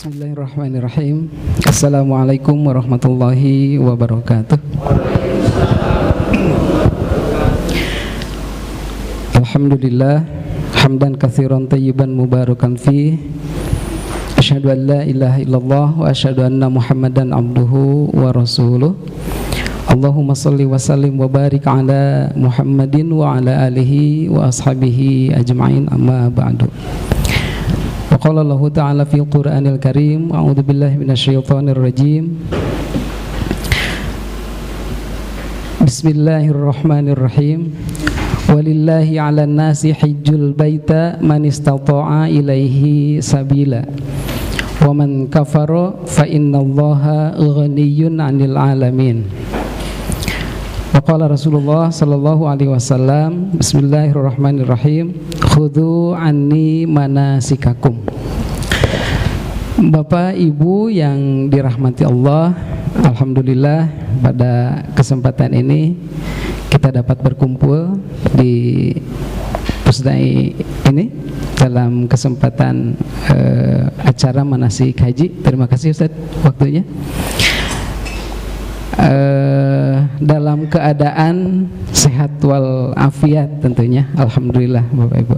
Bismillahirrahmanirrahim. Assalamualaikum warahmatullahi wabarakatuh. Alhamdulillah, hamdan katsiran thayyiban mubarakan fi. Asyhadu an la ilaha illallah wa asyhadu anna Muhammadan abduhu wa rasuluh. Allahumma salli wa sallim wa barik ala Muhammadin wa ala alihi wa ashabihi ajma'in, amma ba'du. Wa qala Allah ta'ala fil Qur'anil Karim, a'udzu billahi minasyaitonir rajim. Bismillahirrahmanirrahim. Walillahi 'alan nasi hajjul baita man istata'a ilaihi sabila. Wa man kafara fa innallaha ghaniyyun 'anil 'alamin. Waqala Rasulullah sallallahu alaihi wasallam, bismillahirrahmanirrahim, khudhu anni manasikakum. Bapak Ibu yang dirahmati Allah, alhamdulillah pada kesempatan ini kita dapat berkumpul di Pusdai ini dalam kesempatan acara manasik haji. Terima kasih Ustaz waktunya. Dalam keadaan sehat wal afiat tentunya, alhamdulillah Bapak Ibu.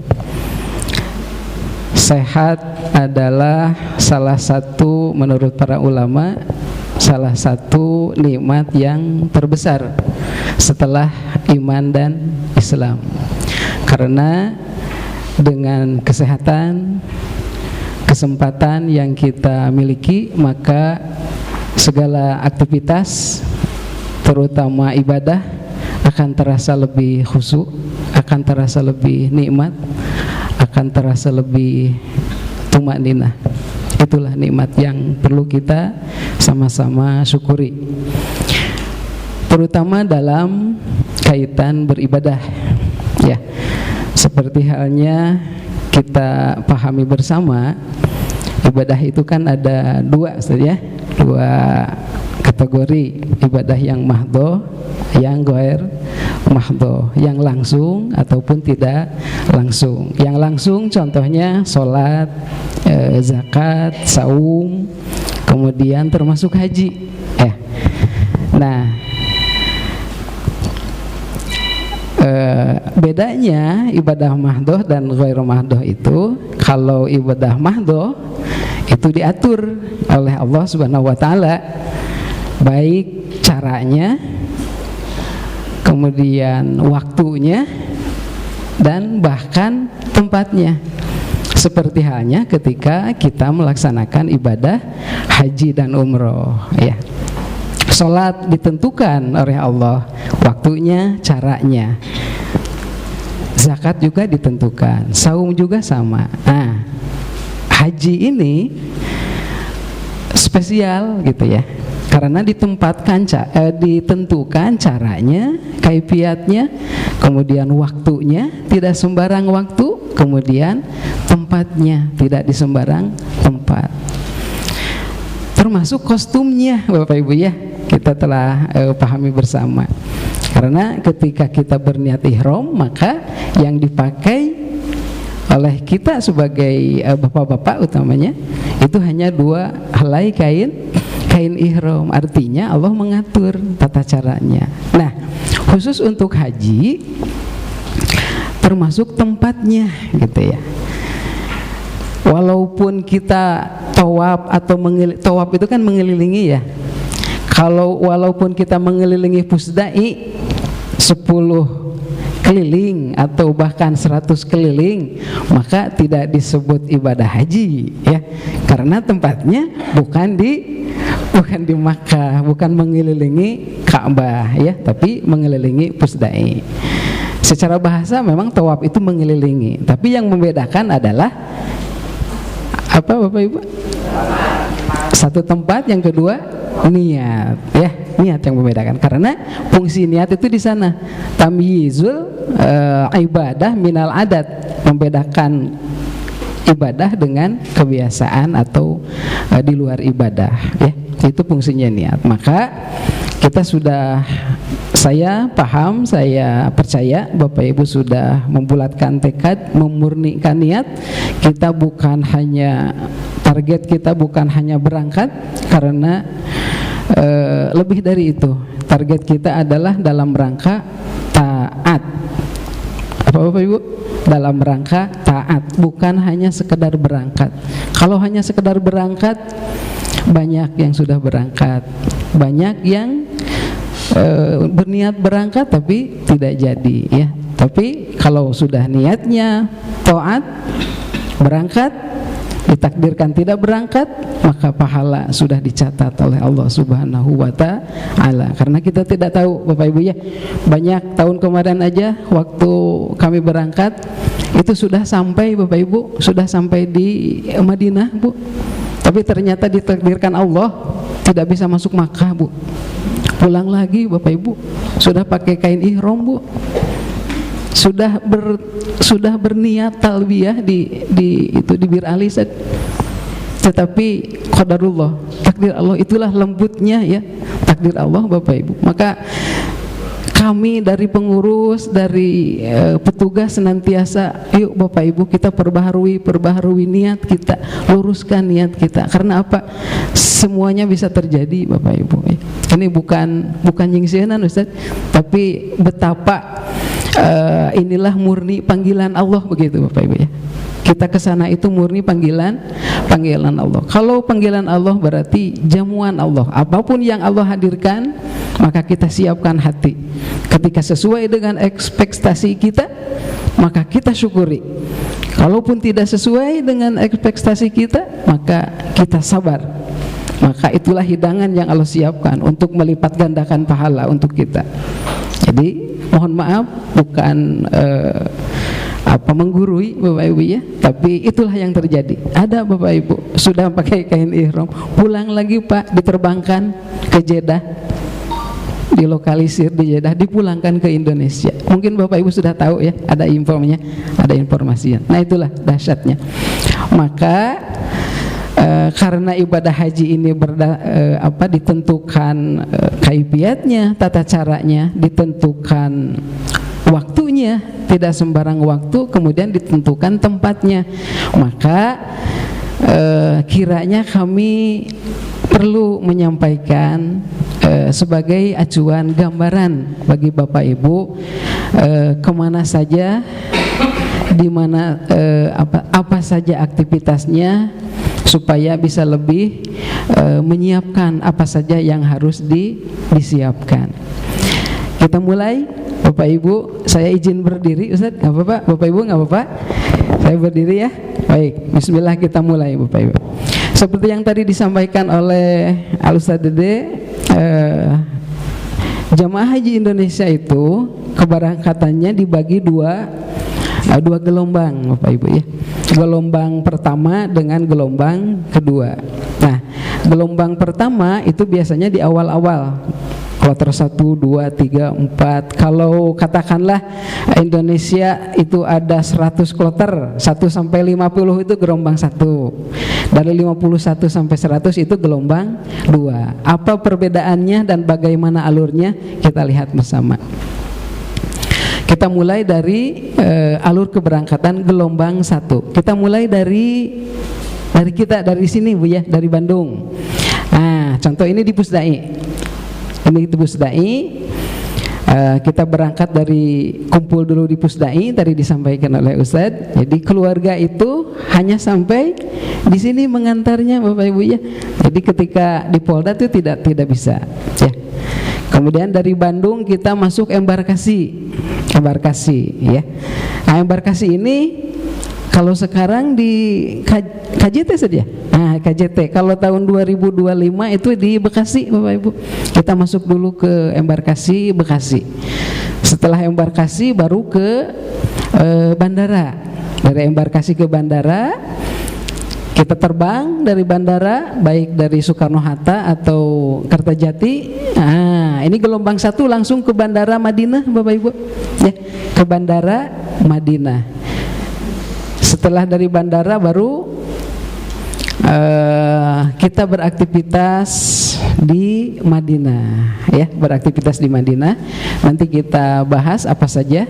Sehat adalah salah satu menurut para ulama, salah satu nikmat yang terbesar setelah iman dan Islam. Karena dengan kesehatan, kesempatan yang kita miliki, maka segala aktivitas terutama ibadah akan terasa lebih khusyuk, akan terasa lebih nikmat, akan terasa lebih tumakninah. Itulah nikmat yang perlu kita sama-sama syukuri, terutama dalam kaitan beribadah. Ya, seperti halnya kita pahami bersama, ibadah itu kan ada dua saja, dua kategori: ibadah yang mahdhoh, yang ghair mahdhoh, yang langsung ataupun tidak langsung. Yang langsung contohnya sholat, zakat, saum, kemudian termasuk haji. Nah, bedanya ibadah mahdhoh dan ghair mahdhoh itu, kalau ibadah mahdhoh itu diatur oleh Allah Subhanahu wa taala, baik caranya, kemudian waktunya, dan bahkan tempatnya. Seperti halnya ketika kita melaksanakan ibadah haji dan umroh, ya. Salat ditentukan oleh Allah, waktunya, caranya. Zakat juga ditentukan, saum juga sama. Nah, haji ini spesial gitu ya, karena ditentukan caranya, kaifiatnya, kemudian waktunya tidak sembarang waktu, kemudian tempatnya tidak di sembarang tempat, termasuk kostumnya Bapak Ibu ya, kita telah pahami bersama. Karena ketika kita berniat ihram, maka yang dipakai oleh kita sebagai bapak-bapak utamanya itu hanya dua helai kain ihram. Artinya Allah mengatur tata caranya. Nah, khusus untuk haji termasuk tempatnya gitu ya. Walaupun kita tawaf atau tawaf itu kan mengelilingi ya. Walaupun kita mengelilingi Pusdai 10 keliling atau bahkan 100 keliling, maka tidak disebut ibadah haji ya, karena tempatnya bukan di Makkah, bukan mengelilingi Ka'bah ya, tapi mengelilingi Pusdai. Secara bahasa memang tawaf itu mengelilingi, tapi yang membedakan adalah apa Bapak Ibu? Satu tempat, yang kedua niat ya, niat yang membedakan. Karena fungsi niat itu di sana, tamyizul ibadah minal adat, membedakan ibadah dengan kebiasaan atau di luar ibadah ya, itu fungsinya niat. Maka kita sudah, saya paham, saya percaya Bapak Ibu sudah membulatkan tekad, memurnikan niat. Kita bukan hanya target kita bukan hanya berangkat, karena lebih dari itu. Target kita adalah dalam rangka taat. Apa Bapak Ibu? Dalam rangka taat, bukan hanya sekedar berangkat. Kalau hanya sekedar berangkat, banyak yang sudah berangkat, banyak yang berniat berangkat tapi tidak jadi, ya. Tapi kalau sudah niatnya taat, berangkat, ditakdirkan tidak berangkat, maka pahala sudah dicatat oleh Allah Subhanahu wa Ta'ala. Karena kita tidak tahu Bapak Ibu, ya, banyak tahun kemarin aja waktu kami berangkat itu sudah sampai Bapak Ibu, sudah sampai di Madinah, Bu. Tapi ternyata ditakdirkan Allah tidak bisa masuk Makkah, Bu. Pulang lagi Bapak Ibu, sudah pakai kain ihram, Bu. Sudah berniat talbiyah di Bir Ali, tetapi qadarullah, takdir Allah, itulah lembutnya, ya, takdir Allah Bapak Ibu. Maka kami dari pengurus, dari petugas senantiasa, yuk Bapak Ibu, kita perbaharui niat kita, luruskan niat kita. Karena apa? Semuanya bisa terjadi Bapak Ibu. Ini bukan nyingsianan Ustaz, tapi betapa inilah murni panggilan Allah, begitu Bapak Ibu, ya. Kita ke sana itu murni panggilan Allah. Kalau panggilan Allah berarti jamuan Allah. Apapun yang Allah hadirkan, maka kita siapkan hati. Ketika sesuai dengan ekspektasi kita, maka kita syukuri. Kalaupun tidak sesuai dengan ekspektasi kita, maka kita sabar. Maka itulah hidangan yang Allah siapkan untuk melipat gandakan pahala untuk kita. Jadi mohon maaf, bukan menggurui Bapak Ibu, ya, tapi itulah yang terjadi. Ada Bapak Ibu sudah pakai kain ihram, pulang lagi Pak, diterbangkan ke Jeddah, dilokalisir di Jeddah, dipulangkan ke Indonesia. Mungkin Bapak Ibu sudah tahu, ya, ada informasinya. Nah, itulah dahsyatnya. Maka karena ibadah haji ini ditentukan kaifiatnya, tata caranya, ditentukan waktunya, tidak sembarang waktu, kemudian ditentukan tempatnya. Maka kiranya kami perlu menyampaikan sebagai acuan gambaran bagi Bapak Ibu, kemana saja, di mana apa saja aktivitasnya, supaya bisa lebih menyiapkan apa saja yang harus disiapkan. Kita mulai Bapak Ibu. Saya izin berdiri Ustaz, nggak apa-apa? Bapak Ibu nggak apa-apa? Saya berdiri, ya. Baik, bismillah, kita mulai Bapak Ibu. Seperti yang tadi disampaikan oleh Al-Ustaz Dede, jamaah haji Indonesia itu keberangkatannya dibagi dua gelombang Bapak Ibu, ya. Gelombang pertama dengan gelombang kedua. Nah, gelombang pertama itu biasanya di awal-awal, kloter 1, 2, 3, 4. Kalau katakanlah Indonesia itu ada 100 kloter, 1 sampai 50 itu gelombang 1. Dari 51 sampai 100 itu gelombang 2. Apa perbedaannya dan bagaimana alurnya? Kita lihat bersama. Kita mulai dari alur keberangkatan gelombang 1. Kita mulai dari sini Bu, ya, dari Bandung. Nah, contoh ini di Pusdai. Ini di Pusdai. Kita berangkat dari kumpul dulu di Pusdai, tadi disampaikan oleh Ustadz. Jadi keluarga itu hanya sampai di sini mengantarnya Bapak Ibu, ya. Jadi ketika di Polda itu tidak bisa, ya. Kemudian dari Bandung kita masuk embarkasi, ya. Nah, embarkasi ini kalau sekarang di KJT saja. Nah, KJT kalau tahun 2025 itu di Bekasi Bapak Ibu. Kita masuk dulu ke embarkasi Bekasi. Setelah embarkasi baru ke bandara. Dari embarkasi ke bandara, kita terbang dari bandara, baik dari Soekarno-Hatta atau Kertajati. Nah, ini gelombang 1 langsung ke bandara Madinah Bapak Ibu, ya, ke bandara Madinah. Setelah dari bandara baru kita beraktivitas di Madinah, ya, beraktivitas di Madinah. Nanti kita bahas apa saja.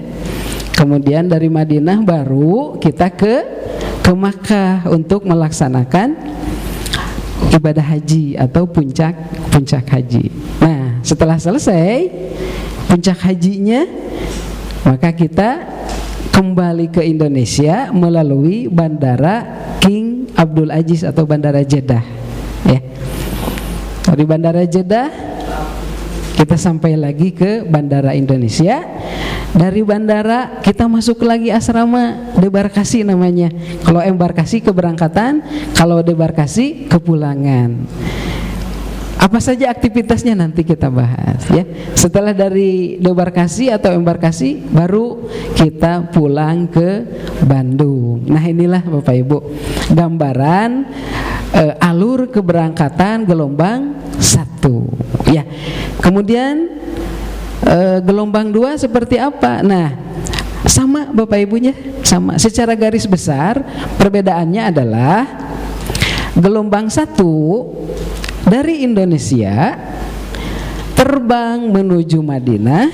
Kemudian dari Madinah baru kita ke Makkah untuk melaksanakan ibadah haji atau puncak haji. Nah, setelah selesai puncak hajinya, maka kita kembali ke Indonesia melalui Bandara King Abdul Aziz atau Bandara Jeddah, ya. Dari Bandara Jeddah kita sampai lagi ke Bandara Indonesia. Dari bandara kita masuk lagi asrama, debarkasi namanya. Kalau embarkasi keberangkatan, kalau debarkasi kepulangan. Apa saja aktivitasnya nanti kita bahas, ya. Setelah dari debarkasi atau embarkasi, baru kita pulang ke Bandung. Nah, inilah Bapak Ibu gambaran alur keberangkatan gelombang 1, ya. Kemudian gelombang 2 seperti apa? Nah, sama Bapak Ibunya, sama. Secara garis besar perbedaannya adalah gelombang 1 dari Indonesia terbang menuju Madinah.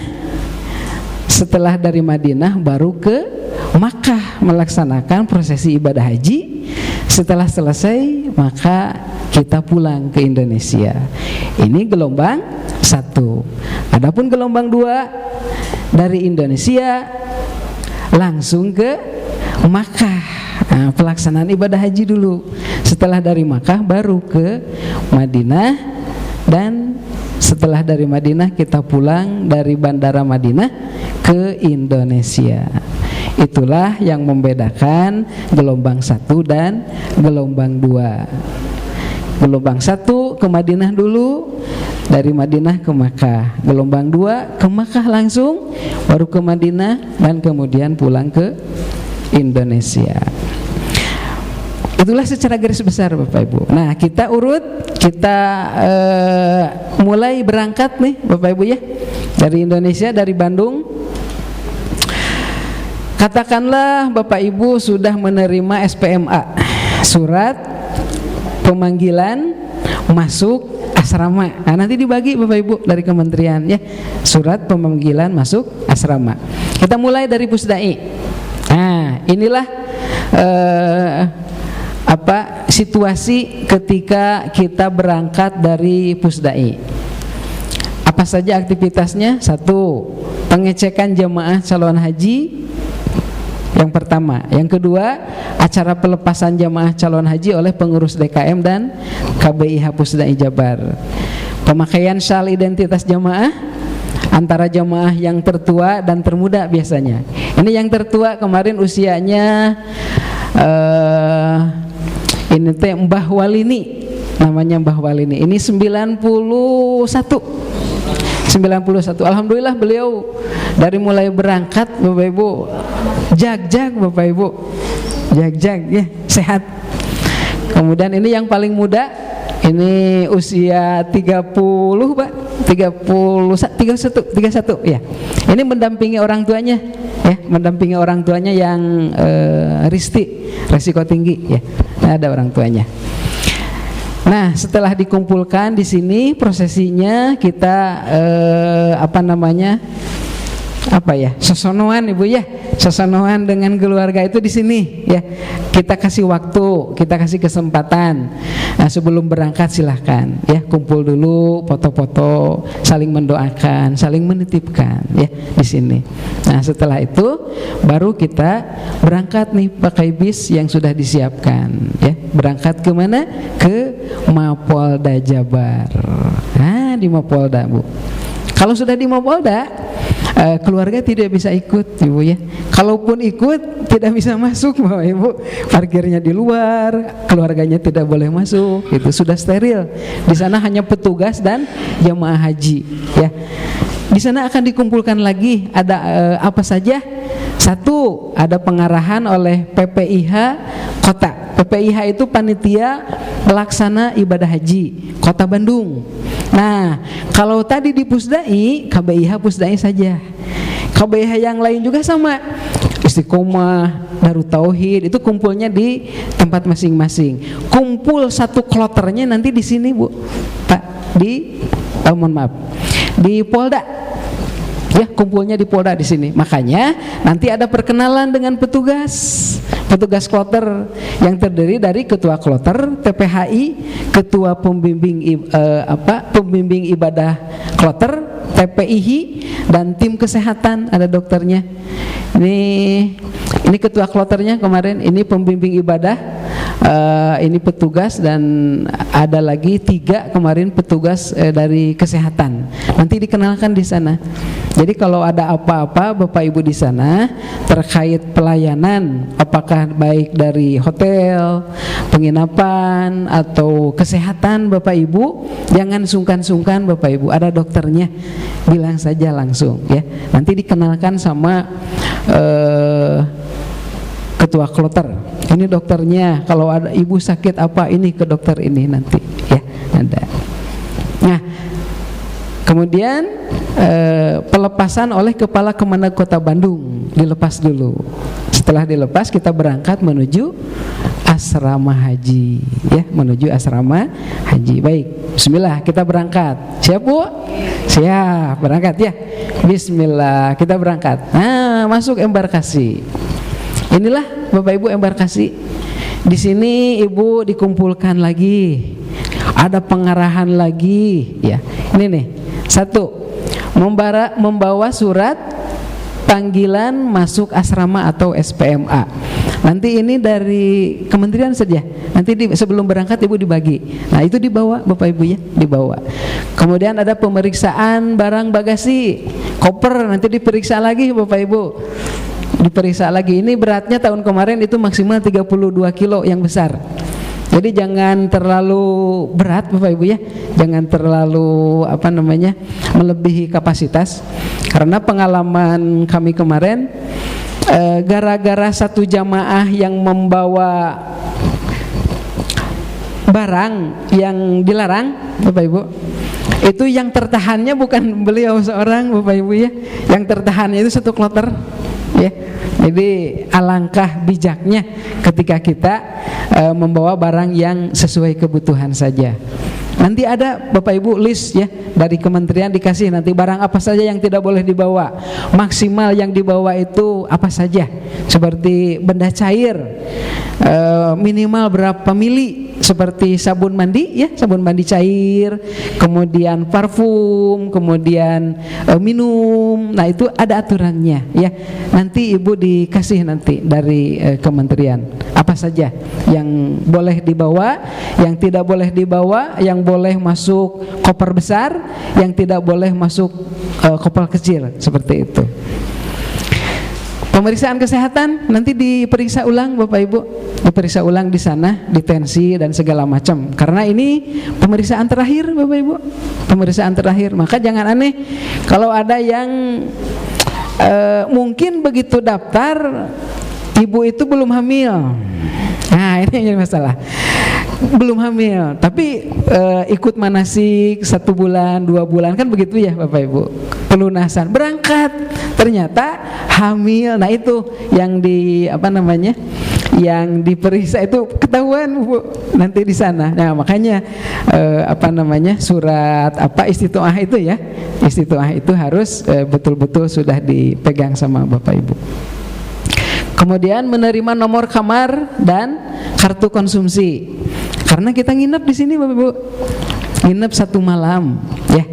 Setelah dari Madinah baru ke Makkah melaksanakan prosesi ibadah haji. Setelah selesai maka kita pulang ke Indonesia. Ini gelombang 1. Adapun gelombang 2 dari Indonesia langsung ke Makkah. Nah, pelaksanaan ibadah haji dulu. Setelah dari Makkah baru ke Madinah, dan setelah dari Madinah kita pulang dari Bandara Madinah ke Indonesia. Itulah yang membedakan gelombang 1 dan gelombang 2. Gelombang 1 ke Madinah dulu, dari Madinah ke Makkah. Gelombang 2 ke Makkah langsung, baru ke Madinah, dan kemudian pulang ke Indonesia. Itulah secara garis besar Bapak Ibu. Nah, kita urut, kita mulai berangkat nih Bapak Ibu, ya, dari Indonesia, dari Bandung. Katakanlah Bapak Ibu sudah menerima SPMA, surat pemanggilan masuk asrama. Nah, nanti dibagi Bapak Ibu dari kementerian, ya, surat pemanggilan masuk asrama. Kita mulai dari Pusdai. Nah, inilah situasi ketika kita berangkat dari Pusdai. Apa saja aktivitasnya? 1, pengecekan jemaah calon haji yang pertama. Yang kedua, acara pelepasan jemaah calon haji oleh pengurus DKM dan KBIH Pusdai Jabar. Pemakaian syal identitas jemaah antara jemaah yang tertua dan termuda biasanya. Ini yang tertua kemarin usianya ini teh Mbah Walini, namanya Mbah Walini. Ini 91. Alhamdulillah beliau dari mulai berangkat Bapak Ibu jag-jag Bapak Ibu, jag-jag, ya, sehat. Kemudian ini yang paling muda, ini usia 30 Pak, 31 ya. Ini mendampingi orang tuanya, ya, mendampingi orang tuanya yang risiko tinggi, ya. Nah, ada orang tuanya. Nah, setelah dikumpulkan di sini prosesinya kita sosonoan Ibu, ya, sosonoan dengan keluarga itu di sini, ya. Kita kasih waktu, kita kasih kesempatan. Nah, sebelum berangkat silahkan, ya, kumpul dulu, foto-foto, saling mendoakan, saling menitipkan, ya, di sini. Nah, setelah itu baru kita berangkat nih pakai bis yang sudah disiapkan, ya. Berangkat ke mana? Ke Mapolda Jabar. Nah, di Mapolda, Bu. Kalau sudah di Mapolda, keluarga tidak bisa ikut, Ibu, ya. Kalaupun ikut tidak bisa masuk, Bapak Ibu. Parkirnya di luar, keluarganya tidak boleh masuk. Itu sudah steril. Di sana hanya petugas dan jemaah haji, ya. Di sana akan dikumpulkan lagi ada apa saja? 1, ada pengarahan oleh PPIH Kota. PPIH itu panitia pelaksana ibadah haji Kota Bandung. Nah, kalau tadi di Pusdai, KBIH Pusdai saja. KBIH yang lain juga sama. Istiqomah, Darut Tauhid, itu kumpulnya di tempat masing-masing. Kumpul satu kloternya nanti di sini, Bu. Pak, di di Polda. Ya, kumpulnya di Polda di sini. Makanya nanti ada perkenalan dengan petugas kloter yang terdiri dari ketua kloter, TPHI, ketua pembimbing pembimbing ibadah kloter, TPIHI, dan tim kesehatan, ada dokternya. Ini ketua kloternya kemarin, ini pembimbing ibadah, ini petugas, dan ada lagi 3 kemarin petugas dari kesehatan. Nanti dikenalkan di sana. Jadi kalau ada apa-apa Bapak Ibu di sana terkait pelayanan, apakah baik dari hotel, penginapan, atau kesehatan Bapak Ibu, jangan sungkan-sungkan Bapak Ibu, ada dokternya, bilang saja langsung ya. Nanti dikenalkan sama ketua kloter. Ini dokternya, kalau ada ibu sakit apa, ini ke dokter ini nanti ya, ada. Nah, kemudian pelepasan oleh Kepala Kemenag Kota Bandung, dilepas dulu. Setelah dilepas kita berangkat menuju asrama haji ya, menuju asrama haji. Baik, bismillah, kita berangkat. Siap Bu? Siap, berangkat ya. Bismillah, kita berangkat. Nah, masuk embarkasi. Inilah Bapak Ibu embarkasi. Di sini Ibu dikumpulkan lagi, ada pengarahan lagi ya. Ini nih, 1, membawa surat panggilan masuk asrama atau SPMA. Nanti ini dari kementerian saja. Nanti sebelum berangkat Ibu dibagi. Nah, itu dibawa Bapak Ibu ya, dibawa. Kemudian ada pemeriksaan barang bagasi, koper, nanti diperiksa lagi Bapak Ibu. Diperiksa lagi. Ini beratnya tahun kemarin itu maksimal 32 kilo yang besar. Jadi jangan terlalu berat Bapak Ibu ya, jangan terlalu melebihi kapasitas. Karena pengalaman kami kemarin, gara-gara satu jamaah yang membawa barang yang dilarang Bapak Ibu, itu yang tertahannya bukan beliau seorang Bapak Ibu ya, yang tertahannya itu satu kloter ya. Jadi alangkah bijaknya ketika kita membawa barang yang sesuai kebutuhan saja. Nanti ada Bapak Ibu list ya, dari kementerian dikasih nanti barang apa saja yang tidak boleh dibawa. Maksimal yang dibawa itu apa saja, seperti benda cair, minimal berapa mili, seperti sabun mandi ya, sabun mandi cair, kemudian parfum, kemudian minum. Nah, itu ada aturannya ya. Nanti Ibu dikasih nanti dari kementerian apa saja yang boleh dibawa, yang tidak boleh dibawa, yang boleh masuk koper besar, yang tidak boleh masuk koper kecil, seperti itu. Pemeriksaan kesehatan nanti diperiksa ulang Bapak Ibu, diperiksa ulang di sana, di tensi dan segala macam. Karena ini pemeriksaan terakhir Bapak Ibu, pemeriksaan terakhir. Maka jangan aneh kalau ada yang mungkin begitu daftar ibu itu belum hamil. Nah, ini yang jadi masalah. Belum hamil, tapi ikut manasik 1 bulan, 2 bulan, kan begitu ya Bapak Ibu. Pelunasan, berangkat, ternyata hamil. Nah, itu yang yang diperiksa itu ketahuan Bu nanti di sana. Nah, makanya surat istitoah itu ya, istitoah itu harus betul-betul sudah dipegang sama Bapak Ibu. Kemudian menerima nomor kamar dan kartu konsumsi. Karena kita nginep di sini Bapak Ibu, nginep 1 malam ya.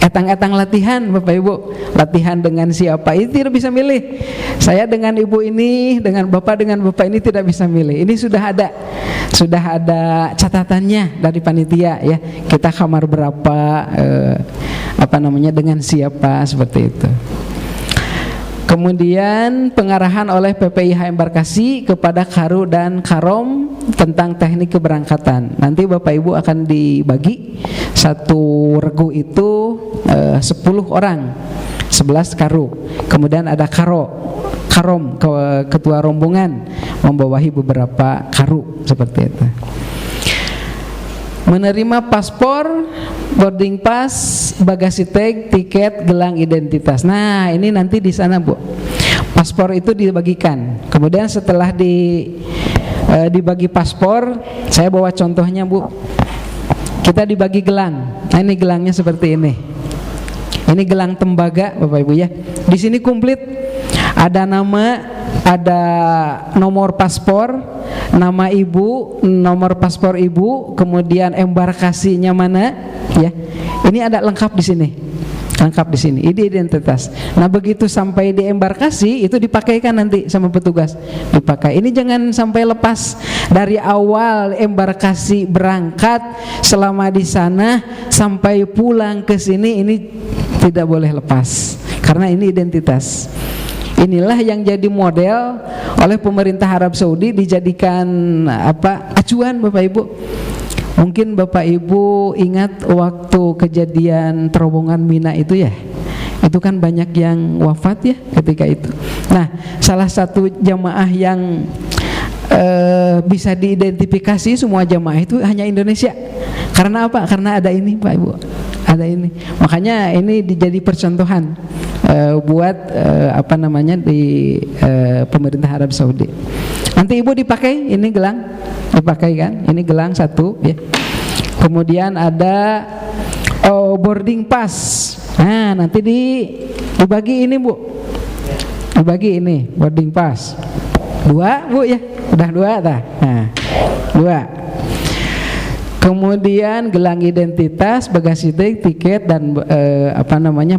Etang-etang latihan Bapak Ibu, latihan dengan siapa itu tidak bisa milih. Saya dengan ibu ini, dengan bapak ini tidak bisa milih. Ini sudah ada catatannya dari panitia ya. Kita kamar berapa, dengan siapa, seperti itu. Kemudian pengarahan oleh PPIH Embarkasi kepada Karu dan Karom tentang teknik keberangkatan. Nanti Bapak Ibu akan dibagi, satu regu itu 10 orang, 11 karu. Kemudian ada Karom, ketua rombongan membawahi beberapa karu, seperti itu. Menerima paspor, boarding pass, bagasi tag, tiket, gelang identitas. Nah, ini nanti di sana Bu. Paspor itu dibagikan. Kemudian setelah dibagi paspor, saya bawa contohnya Bu. Kita dibagi gelang. Nah, ini gelangnya seperti ini. Ini gelang tembaga Bapak Ibu ya. Di sini komplit. Ada nama, ada nomor paspor, nama ibu, nomor paspor ibu, kemudian embarkasinya mana, ya. Ini ada lengkap di sini. Lengkap di sini. Ini identitas. Nah, begitu sampai di embarkasi itu dipakaikan nanti sama petugas. Dipakai. Ini jangan sampai lepas dari awal embarkasi berangkat selama di sana sampai pulang ke sini, ini tidak boleh lepas. Karena ini identitas. Inilah yang jadi model oleh pemerintah Arab Saudi, dijadikan acuan Bapak Ibu. Mungkin Bapak Ibu ingat waktu kejadian terowongan Mina itu ya. Itu kan banyak yang wafat ya ketika itu. Nah, salah satu jamaah yang bisa diidentifikasi semua jamaah itu hanya Indonesia. Karena apa? Karena ada ini Pak Ibu. Ada ini. Makanya ini jadi percontohan buat di pemerintah Arab Saudi. Nanti Ibu dipakai ini gelang, dipakai kan? Ini gelang satu ya. Kemudian ada boarding pass. Nah, nanti dibagi ini Bu. Dibagi ini boarding pass. 2 Bu ya. Udah 2 dah. Nah, 2. Kemudian gelang identitas, bagasi tiket dan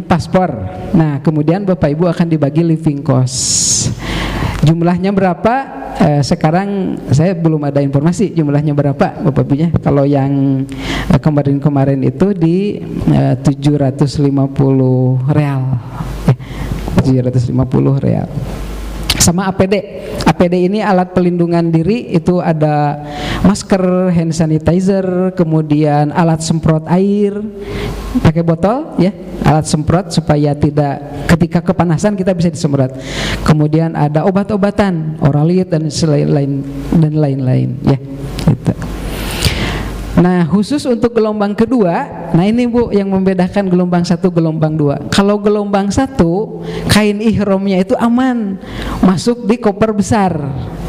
paspor. Nah, kemudian Bapak Ibu akan dibagi living cost. Jumlahnya berapa? Sekarang saya belum ada informasi jumlahnya berapa Bapak Ibunya. Kalau yang kemarin itu di 750 real. 750 real. Sama APD. APD ini alat pelindungan diri, itu ada masker, hand sanitizer, kemudian alat semprot air pakai botol ya, alat semprot supaya tidak ketika kepanasan kita bisa disemprot. Kemudian ada obat-obatan, Oralit dan lain-lain ya. Gitu. Nah, khusus untuk gelombang kedua, nah ini Bu yang membedakan gelombang 1 gelombang 2. Kalau gelombang 1 kain ihramnya itu aman, masuk di koper besar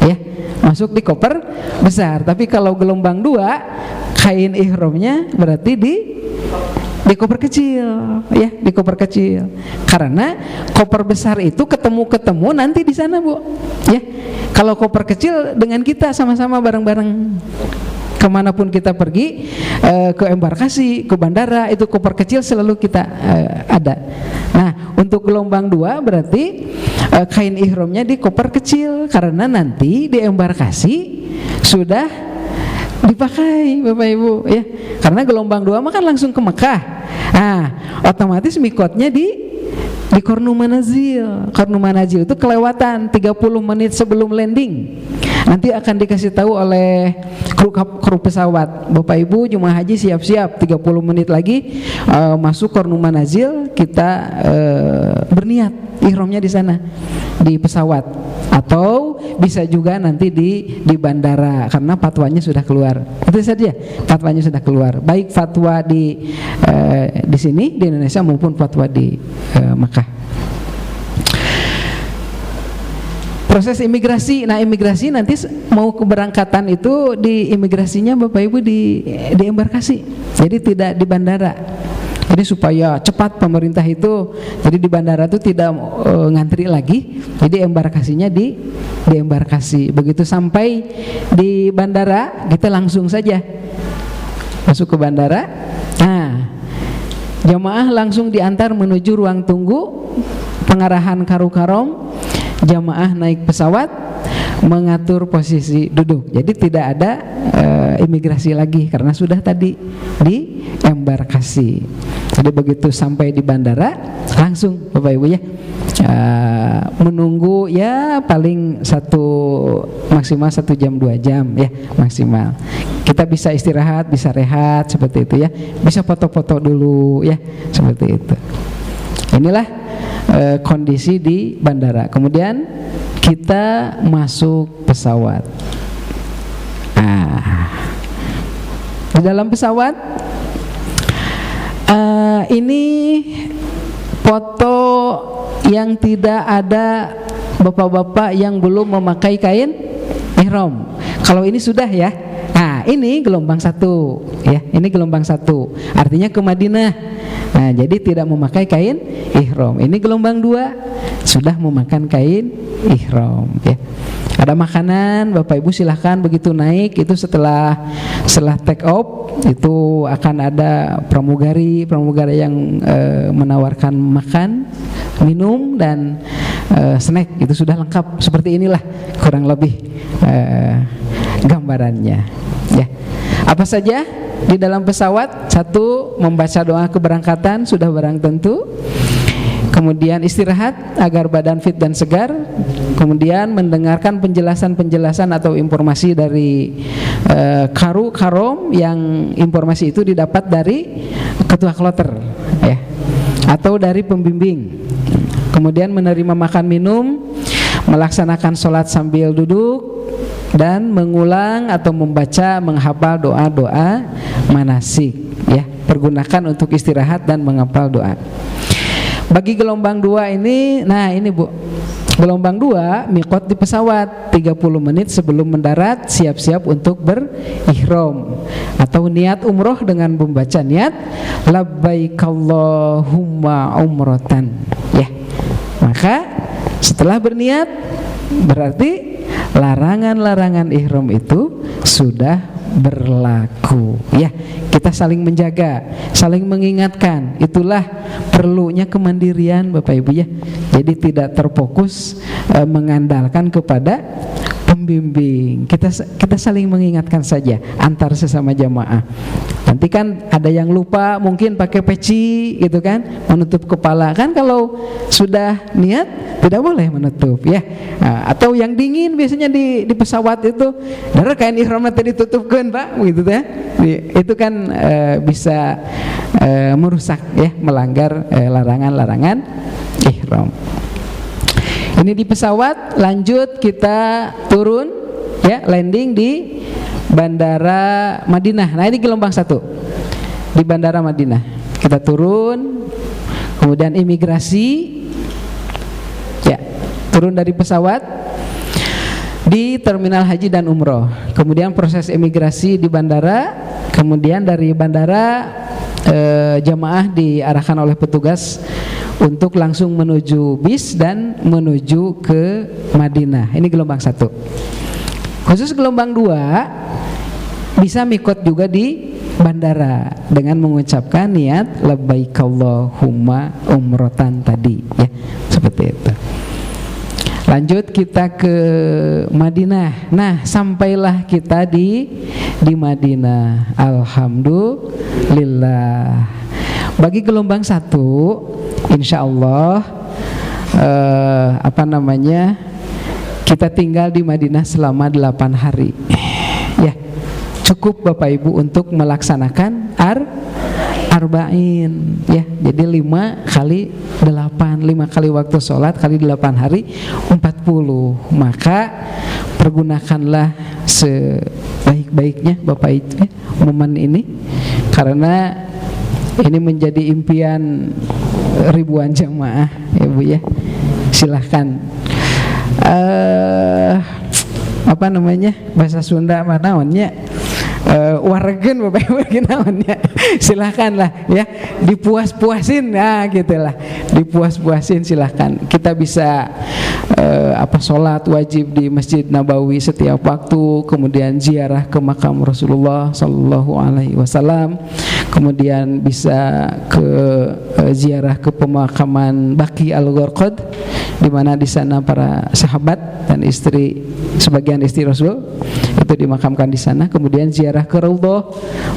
ya, masuk di koper besar. Tapi kalau gelombang 2 kain ihramnya berarti di koper kecil ya, di koper kecil. Karena koper besar itu ketemu nanti di sana Bu ya. Kalau koper kecil dengan kita sama-sama bareng-bareng kemanapun kita pergi, ke embarkasi, ke bandara, itu koper kecil selalu kita ada. Nah, untuk gelombang 2 berarti kain ihramnya di koper kecil, karena nanti di embarkasi sudah dipakai Bapak Ibu ya. Karena gelombang 2 mah kan langsung ke Mekah. Nah, otomatis mikotnya di Qarnu Manazil. Qarnu Manazil itu kelewatan 30 menit sebelum landing. Nanti akan dikasih tahu oleh kru pesawat, Bapak Ibu jemaah haji siap-siap 30 menit lagi masuk Qarnu Manazil, kita berniat ihramnya di sana di pesawat, atau bisa juga nanti di bandara karena fatwanya sudah keluar. Itu saja, fatwanya sudah keluar. Baik fatwa di sini di Indonesia maupun fatwa di Makkah. Proses imigrasi, nah imigrasi nanti mau keberangkatan itu di imigrasinya Bapak Ibu di embarkasi, jadi tidak di bandara. Jadi supaya cepat pemerintah itu, jadi di bandara itu tidak ngantri lagi, jadi embarkasinya di embarkasi. Begitu sampai di bandara kita langsung saja masuk ke bandara. Nah, jamaah langsung diantar menuju ruang tunggu pengarahan karu-karom. Jamaah naik pesawat, mengatur posisi duduk. Jadi tidak ada imigrasi lagi karena sudah tadi di embarkasi. Jadi begitu sampai di bandara langsung Bapak Ibu ya, menunggu ya paling maksimal 1 jam 2 jam ya maksimal. Kita bisa istirahat, bisa rehat seperti itu ya. Bisa foto-foto dulu ya seperti itu. Inilah kondisi di bandara. Kemudian kita masuk pesawat. Di dalam pesawat ini foto yang tidak ada bapak-bapak yang belum memakai kain ihram. Kalau ini sudah ya. Nah, ini gelombang 1 ya. Ini gelombang 1. Artinya ke Madinah. Nah, jadi tidak memakai kain ihram. Ini gelombang 2 sudah memakan kain ihram ya. Ada makanan, Bapak Ibu silahkan begitu naik itu setelah take off itu akan ada pramugari yang menawarkan makan, minum dan snack. Itu sudah lengkap. Seperti inilah kurang lebih gambarannya ya. Apa saja di dalam pesawat? 1, membaca doa keberangkatan sudah barang tentu. Kemudian istirahat agar badan fit dan segar. Kemudian mendengarkan penjelasan atau informasi dari karom yang informasi itu didapat dari ketua kloter ya, atau dari pembimbing. Kemudian menerima makan minum, melaksanakan sholat sambil duduk, dan mengulang atau membaca menghafal doa-doa manasik ya. Pergunakan untuk istirahat dan menghafal doa. Bagi gelombang 2 ini, nah ini Bu, gelombang 2 miqat di pesawat 30 menit sebelum mendarat, siap-siap untuk berihram atau niat umroh dengan membaca niat labbaikallahumma umratan ya. Maka setelah berniat berarti larangan-larangan ihram itu sudah berlaku ya. Kita saling menjaga, saling mengingatkan. Itulah perlunya kemandirian Bapak Ibu ya. Jadi tidak terfokus mengandalkan kepada pembimbing. Kita saling mengingatkan saja antar sesama jamaah. Nanti kan ada yang lupa mungkin pakai peci gitu kan, menutup kepala. Kan kalau sudah niat tidak boleh menutup ya. Nah, atau yang dingin biasanya di pesawat itu, darah kain ihram tadi ditutupkan Pak gitu ya. Itu kan bisa merusak ya, melanggar larangan-larangan ihram. Ini di pesawat, lanjut kita turun ya, landing di Bandara Madinah. Nah ini gelombang 1 di Bandara Madinah. Kita turun, kemudian imigrasi ya, turun dari pesawat di Terminal Haji dan Umroh. Kemudian proses imigrasi di bandara. Kemudian dari bandara jamaah diarahkan oleh petugas untuk langsung menuju bis dan menuju ke Madinah. Ini gelombang 1. Khusus gelombang 2 bisa mikot juga di bandara dengan mengucapkan niat labbaikallahumma umratan tadi ya, seperti itu. Lanjut kita ke Madinah. Nah, sampailah kita di Madinah. Alhamdulillah. Bagi gelombang 1, insya Allah kita tinggal di Madinah selama 8 hari. Ya, cukup Bapak Ibu untuk melaksanakan arba'in ya. Jadi 5 kali 8, 5 kali waktu sholat kali 8 hari 40. Maka pergunakanlah sebaik-baiknya Bapak Ibu ya, momen ini, karena ini menjadi impian ribuan jamaah ya Bu ya. Silahkan bahasa Sunda mana namanya waregen Bapak Ibu namanya. Silahkanlah ya, dipuas-puasin ya gitulah, dipuas-puasin silahkan. Kita bisa sholat wajib di Masjid Nabawi setiap waktu, kemudian ziarah ke makam Rasulullah Sallallahu Alaihi Wasallam, kemudian bisa ke ziarah ke pemakaman Baqi Al-Gharqad, di mana di sana para sahabat dan sebagian istri Rasul itu dimakamkan di sana. Kemudian ziarah ke Raudhah,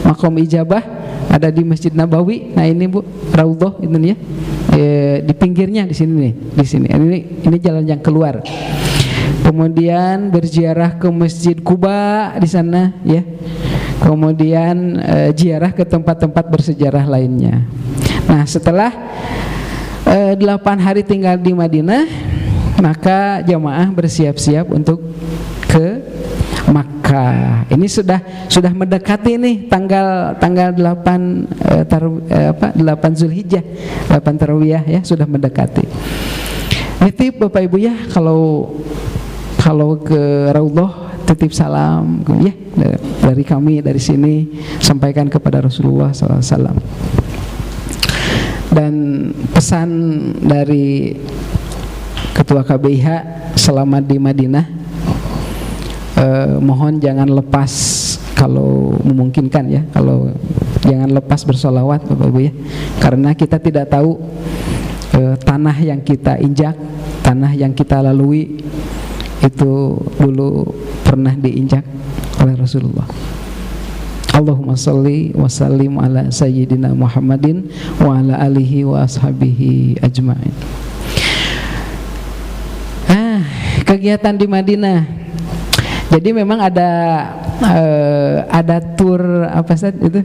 makom ijabah ada di Masjid Nabawi. Nah ini Bu, Raudhah ini ya, di pinggirnya di sini nih, di sini. Ini jalan yang keluar. Kemudian berziarah ke Masjid Quba di sana ya. Kemudian ziarah ke tempat-tempat bersejarah lainnya. Nah setelah 8 hari tinggal di Madinah, maka jamaah bersiap-siap untuk ke Makkah. Ini sudah mendekati nih tanggal 8 Zulhijjah, 8 Tarwiyah ya, sudah mendekati. Nitip Bapak Ibu ya, kalau ke Raudhah titip salam ya dari kami dari sini, sampaikan kepada Rasulullah SAW. Dan pesan dari Ketua KBIH selama di Madinah, mohon jangan lepas kalau memungkinkan ya, kalau jangan lepas bersolawat Bapak Ibu ya, karena kita tidak tahu tanah yang kita injak, tanah yang kita lalui itu dulu pernah diinjak oleh Rasulullah. Allahumma salli wa sallim ala sayyidina Muhammadin wa ala alihi wa ashabihi ajma'in. Kegiatan di Madinah. Jadi memang ada tour apa saja itu,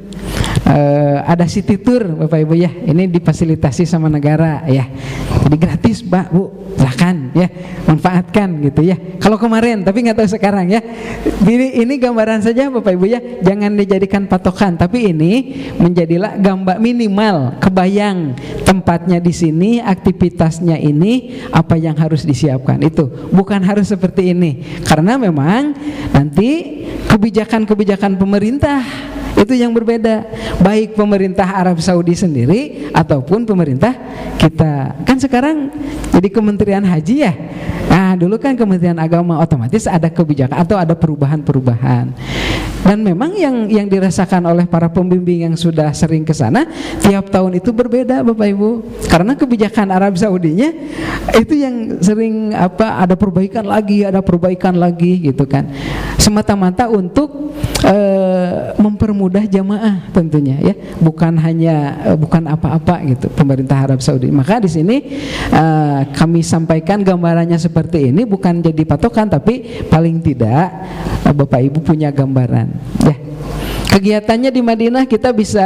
ada city tour Bapak Ibu ya. Ini difasilitasi sama negara ya. Jadi gratis Pak Bu, silakan ya, manfaatkan gitu ya. Kalau kemarin, tapi nggak tahu sekarang ya. Ini gambaran saja Bapak Ibu ya, jangan dijadikan patokan. Tapi ini menjadilah gambar minimal, kebayang tempatnya di sini, aktivitasnya ini, apa yang harus disiapkan itu. Bukan harus seperti ini, karena memang nanti kebijakan-kebijakan pemerintah itu yang berbeda, baik pemerintah Arab Saudi sendiri ataupun pemerintah kita. Kan sekarang jadi Kementerian Haji ya. Nah, dulu kan Kementerian Agama, otomatis ada kebijakan atau ada perubahan-perubahan. Dan memang yang dirasakan oleh para pembimbing yang sudah sering ke sana, tiap tahun itu berbeda Bapak Ibu. Karena kebijakan Arab Saudinya itu yang sering ada perbaikan lagi gitu kan. Semata-mata untuk mempermudah jamaah tentunya ya, bukan apa-apa gitu pemerintah Arab Saudi. Maka di sini kami sampaikan gambarannya seperti ini, bukan jadi patokan, tapi paling tidak Bapak Ibu punya gambaran ya. Kegiatannya di Madinah kita bisa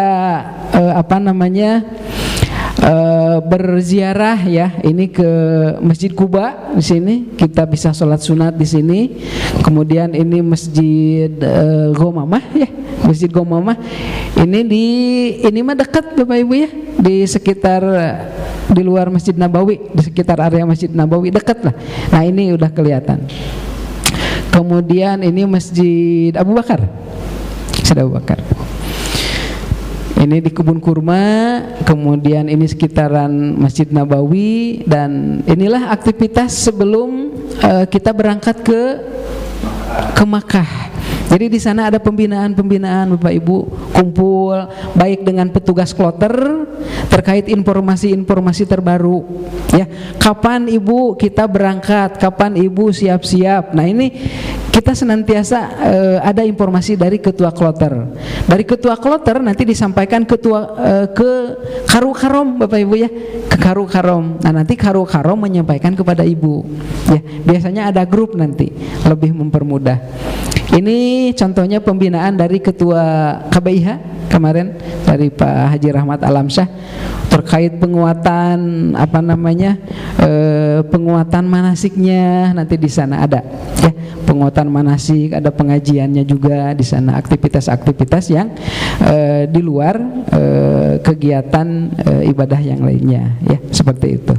berziarah ya, ini ke Masjid Quba. Di sini kita bisa sholat sunat di sini. Kemudian ini Masjid Ghamamah ya, Masjid Ghamamah. Ini mah dekat Bapak Ibu ya, di sekitar di luar Masjid Nabawi, di sekitar area Masjid Nabawi dekat lah. Nah ini udah kelihatan. Kemudian ini Masjid Abu Bakar, Masjid Abu Bakar. Ini di Kebun Kurma, kemudian ini sekitaran Masjid Nabawi, dan inilah aktivitas sebelum kita berangkat ke Makkah. Jadi di sana ada pembinaan Bapak Ibu, kumpul baik dengan petugas kloter terkait informasi terbaru ya. Kapan Ibu kita berangkat, kapan Ibu siap-siap. Nah ini kita senantiasa ada informasi dari ketua kloter. Dari ketua kloter nanti disampaikan ke Karu Karom Bapak Ibu ya, ke Karu Karom. Nah nanti Karu Karom menyampaikan kepada Ibu ya. Biasanya ada grup nanti, lebih mempermudah. Ini contohnya pembinaan dari Ketua KBIH kemarin, dari Pak Haji Rahmat Alamsyah, terkait penguatan penguatan manasiknya. Nanti di sana ada ya, penguatan manasik, ada pengajiannya juga di sana, aktivitas-aktivitas yang di luar kegiatan ibadah yang lainnya ya, seperti itu.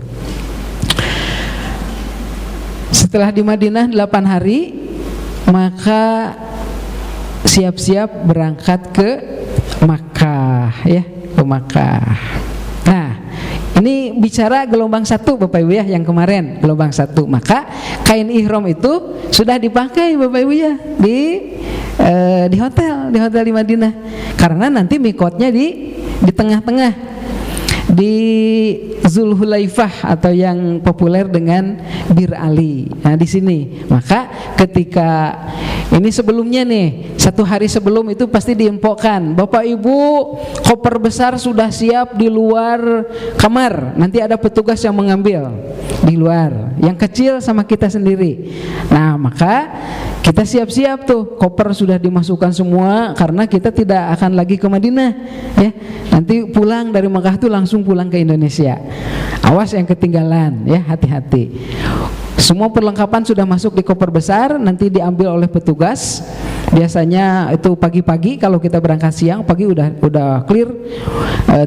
Setelah di Madinah 8 hari, maka siap-siap berangkat ke Makkah ya, ke Makkah. Nah, ini bicara gelombang 1 Bapak Ibu ya, yang kemarin gelombang 1. Maka kain ihram itu sudah dipakai Bapak Ibu ya di hotel di Madinah. Karena nanti mikotnya di tengah-tengah, di Zulhulaifah atau yang populer dengan Bir Ali. Nah di sini, maka ketika ini sebelumnya nih, 1 hari sebelum itu pasti diinfokan, Bapak Ibu koper besar sudah siap di luar kamar, nanti ada petugas yang mengambil di luar, yang kecil sama kita sendiri. Nah maka kita siap-siap tuh, koper sudah dimasukkan semua, karena kita tidak akan lagi ke Madinah ya. Nanti pulang dari Makkah tuh langsung pulang ke Indonesia. Awas yang ketinggalan ya, hati-hati. Semua perlengkapan sudah masuk di koper besar, nanti diambil oleh petugas. Biasanya itu pagi-pagi, kalau kita berangkat siang, pagi udah clear,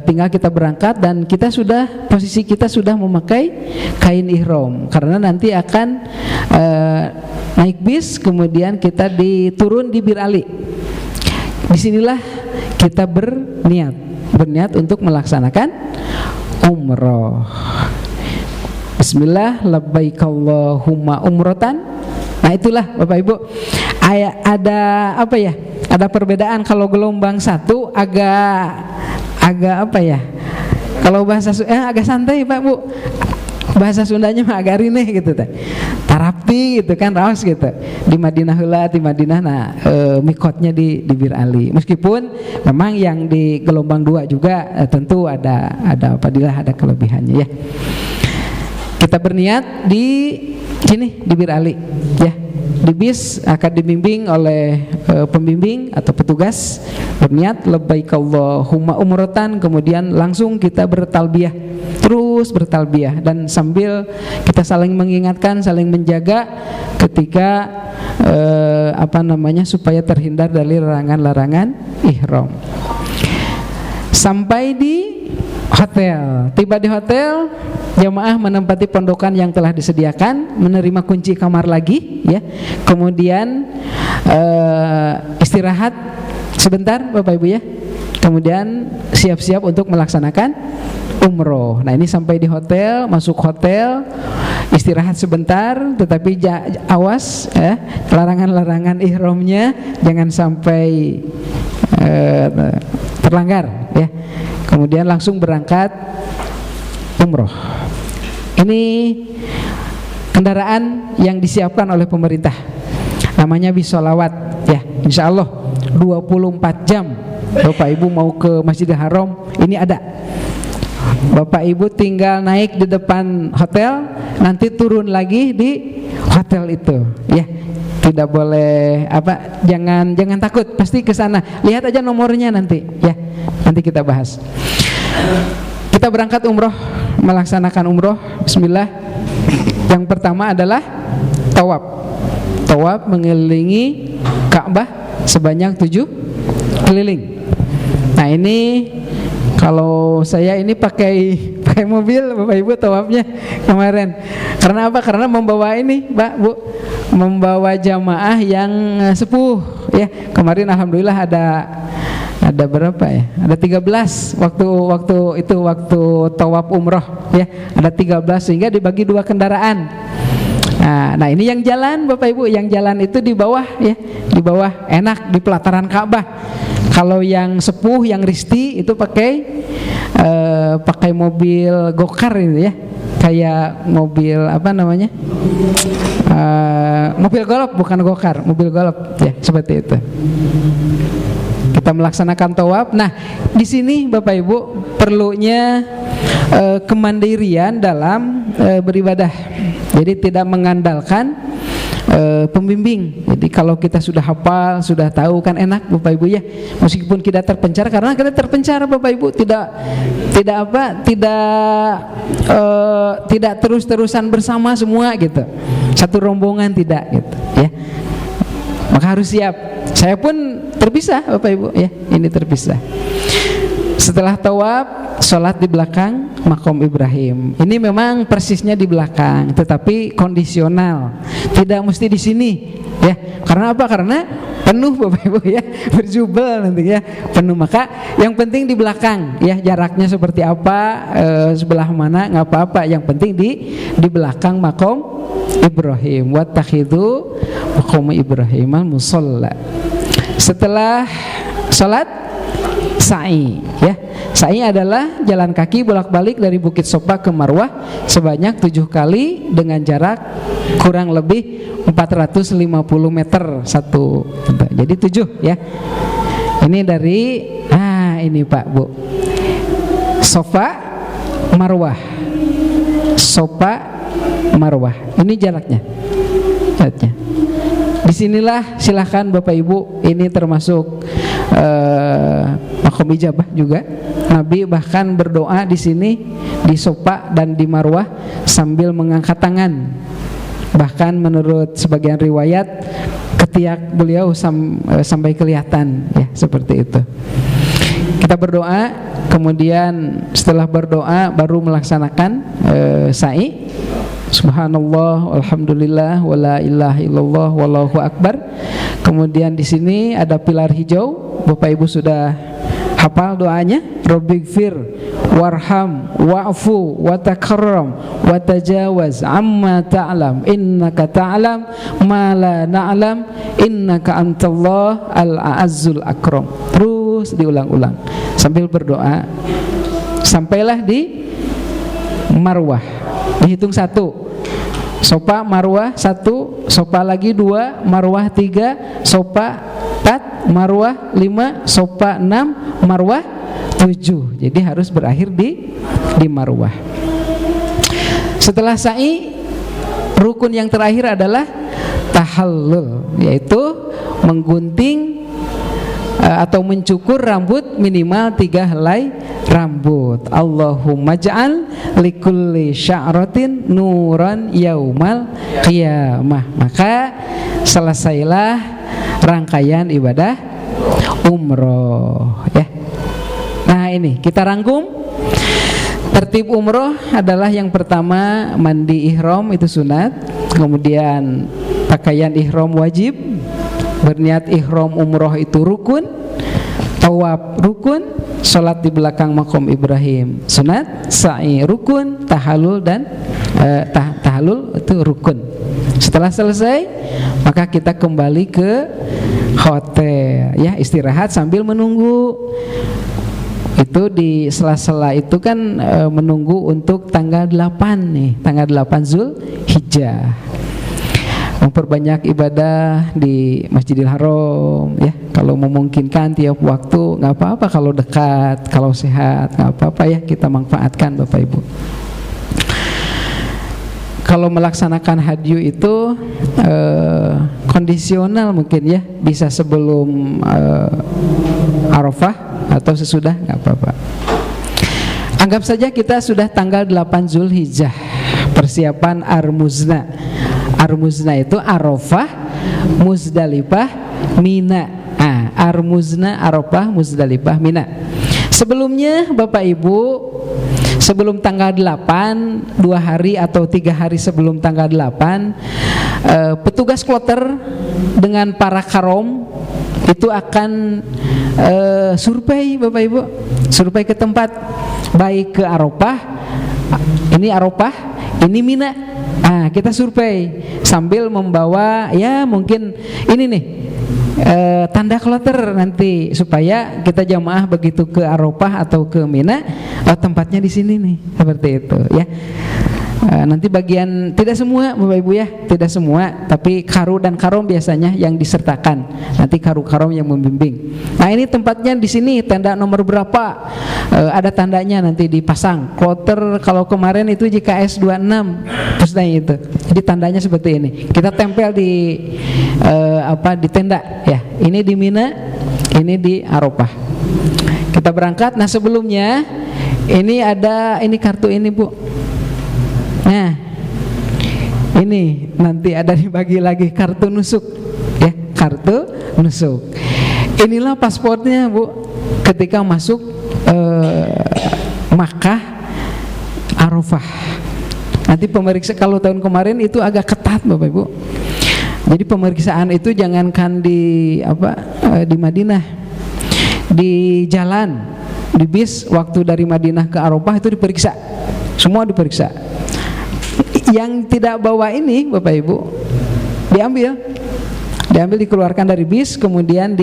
tinggal kita berangkat, dan posisi kita sudah memakai kain ihram, karena nanti akan naik bis, kemudian kita diturun di Bir Ali. Disinilah kita berniat untuk melaksanakan umroh. Bismillah, labbaik Allahumma umrotan. Nah itulah Bapak Ibu, ada apa ya? Ada perbedaan. Kalau gelombang 1 agak apa ya? Kalau bahasa agak santai Pak Bu. Bahasa Sundanya mah agak rineh gitu teh. Tarapi gitu kan, raos gitu. Di Madinah heula, di Madinah mikotnya di Bir Ali. Meskipun memang yang di gelombang 2 juga tentu ada apabila ada kelebihannya ya. Kita berniat di sini di Bir Ali ya. Di bis akan dibimbing oleh pembimbing atau petugas, berniat labbaik Allahumma umrotan, kemudian langsung kita bertalbiyah, terus bertalbiyah, dan sambil kita saling mengingatkan, saling menjaga ketika supaya terhindar dari larangan-larangan ihram. Sampai di hotel, tiba di hotel, jamaah menempati pondokan yang telah disediakan, menerima kunci kamar lagi ya. Kemudian istirahat sebentar Bapak Ibu ya. Kemudian siap-siap untuk melaksanakan umroh. Nah ini sampai di hotel, masuk hotel, istirahat sebentar, tetapi awas ya, larangan-larangan ihramnya jangan sampai terlanggar ya. Kemudian langsung berangkat umroh. Ini kendaraan yang disiapkan oleh pemerintah, namanya bis sholawat ya. Insya Allah 24 jam Bapak Ibu mau ke Masjidil Haram ini ada. Bapak Ibu tinggal naik di depan hotel, nanti turun lagi di hotel itu ya. Tidak boleh jangan takut, pasti ke sana. Lihat aja nomornya nanti ya. Nanti kita bahas. Kita berangkat umroh, melaksanakan umroh. Bismillah. Yang pertama adalah tawaf. Tawaf mengelilingi Ka'bah sebanyak 7 keliling. Nah ini kalau saya ini pakai mobil Bapak Ibu tawafnya kemarin. Karena apa? Karena membawa ini Pak Bu, membawa jamaah yang sepuh ya. Kemarin alhamdulillah ada berapa ya? Ada 13 waktu tawaf umroh ya. Ada 13 sehingga dibagi 2 kendaraan. Nah ini yang jalan Bapak Ibu, yang jalan itu di bawah ya, di bawah enak di pelataran Ka'bah. Kalau yang sepuh, yang risti itu pakai mobil gokar itu ya, kayak mobil mobil golf, bukan gokar, mobil golf ya, seperti itu. Kita melaksanakan tawaf. Nah di sini Bapak Ibu perlunya kemandirian dalam beribadah. Jadi tidak mengandalkan pembimbing. Jadi kalau kita sudah hafal, sudah tahu kan enak Bapak Ibu ya. Meskipun kita terpencar, karena kita terpencar Bapak Ibu tidak terus-terusan bersama semua gitu. Satu rombongan tidak gitu ya. Maka harus siap. Saya pun terpisah Bapak Ibu ya. Ini terpisah. Setelah tawaf, sholat di belakang makom Ibrahim. Ini memang persisnya di belakang, tetapi kondisional. Tidak mesti di sini, ya. Karena apa? Karena penuh Bapak Ibu ya, berjubel nanti ya, penuh. Maka yang penting di belakang, ya. Jaraknya seperti apa, sebelah mana, nggak apa-apa. Yang penting di belakang makom Ibrahim. Wattakhidhu makom Ibrahim musalla. Setelah sholat, sa'i ya. Sa'i adalah jalan kaki bolak-balik dari Bukit Sofa ke Marwah sebanyak 7 kali dengan jarak kurang lebih 450 meter satu. Jadi 7 ya. Ini dari ini Pak Bu, Sofa Marwah. Sofa Marwah. Ini jaraknya. Disinilah silahkan Bapak Ibu, ini termasuk makom ijabah juga. Nabi bahkan berdoa di sini di Sofa dan di Marwah sambil mengangkat tangan. Bahkan menurut sebagian riwayat ketiak beliau sampai kelihatan ya, seperti itu. Kita berdoa, kemudian setelah berdoa baru melaksanakan sa'i. Subhanallah, alhamdulillah, wala ilaha illallah, wallahu akbar. Kemudian di sini ada pilar hijau. Bapak Ibu sudah Hafal doanya? Rabbighfir warham wa'fu watakarram watajawaz amma ta'lam innaka ta'lam ma la na'lam innaka antallah al-a'azzul akram. Terus diulang-ulang sambil berdoa sampailah di Marwah. Dihitung 1, Sofa Marwah 1, Sofa lagi 2, Marwah 3, Sofa 4, Marwah 5, Sofa 6, Marwah 7. Jadi harus berakhir di Marwah. Setelah sa'i, rukun yang terakhir adalah tahallul, yaitu menggunting atau mencukur rambut minimal 3 helai rambut. Allahumma ja'al likulli sya'ratin nuran yaumal qiyamah. Maka selesailah rangkaian ibadah umroh ya. Nah ini kita rangkum. Tertib umroh adalah yang pertama mandi ihram itu sunat, kemudian pakaian ihram wajib, berniat ihram umroh itu rukun, tawaf rukun, sholat di belakang makom Ibrahim sunat, sa'i rukun, tahallul dan tahallul itu rukun. Setelah selesai maka kita kembali ke hotel ya, istirahat sambil menunggu. Itu di sela-sela itu kan menunggu untuk tanggal 8 nih, tanggal 8 Zulhijjah. Memperbanyak ibadah di Masjidil Haram ya, kalau memungkinkan tiap waktu, nggak apa-apa kalau dekat, kalau sehat nggak apa-apa ya, kita manfaatkan Bapak Ibu. Kalau melaksanakan hadyu itu kondisional mungkin ya, bisa sebelum Arafah atau sesudah nggak apa-apa. Anggap saja kita sudah tanggal 8 Zulhijjah, persiapan Armuzna. Armuzna itu Arafah, Muzdalifah, Mina. Armuzna, Arafah, Muzdalifah, Mina. Sebelumnya Bapak Ibu, sebelum tanggal 8, 2 hari atau 3 hari sebelum tanggal 8, petugas kloter dengan para karom itu akan survei Bapak Ibu, survei ke tempat, baik ke Arafah, ini Arafah, ini Mina. Kita survei sambil membawa ya mungkin ini nih tanda kloter nanti, supaya kita jamaah begitu ke Arafah atau ke Mina, tempatnya di sini nih, seperti itu ya. Nanti bagian, tidak semua Bapak Ibu ya, tidak semua, tapi karu dan karom biasanya yang disertakan. Nanti karu-karom yang membimbing. Nah ini tempatnya di sini, tenda nomor berapa, ada tandanya nanti dipasang. Kloter kalau kemarin itu JKS 26 terus itu. Jadi tandanya seperti ini. Kita tempel di di tenda ya. Ini di Mina, ini di Arafah. Kita berangkat. Nah sebelumnya ini ada kartu ini Bu. Nah, ini nanti ada dibagi lagi kartu nusuk, ya, kartu nusuk. Inilah pasportnya Bu, ketika masuk Makkah, Arafah. Nanti pemeriksa, kalau tahun kemarin itu agak ketat Bapak Ibu. Jadi pemeriksaan itu jangankan di Madinah, di jalan, di bis waktu dari Madinah ke Arafah itu diperiksa, semua diperiksa. Yang tidak bawa ini Bapak Ibu diambil, dikeluarkan dari bis, kemudian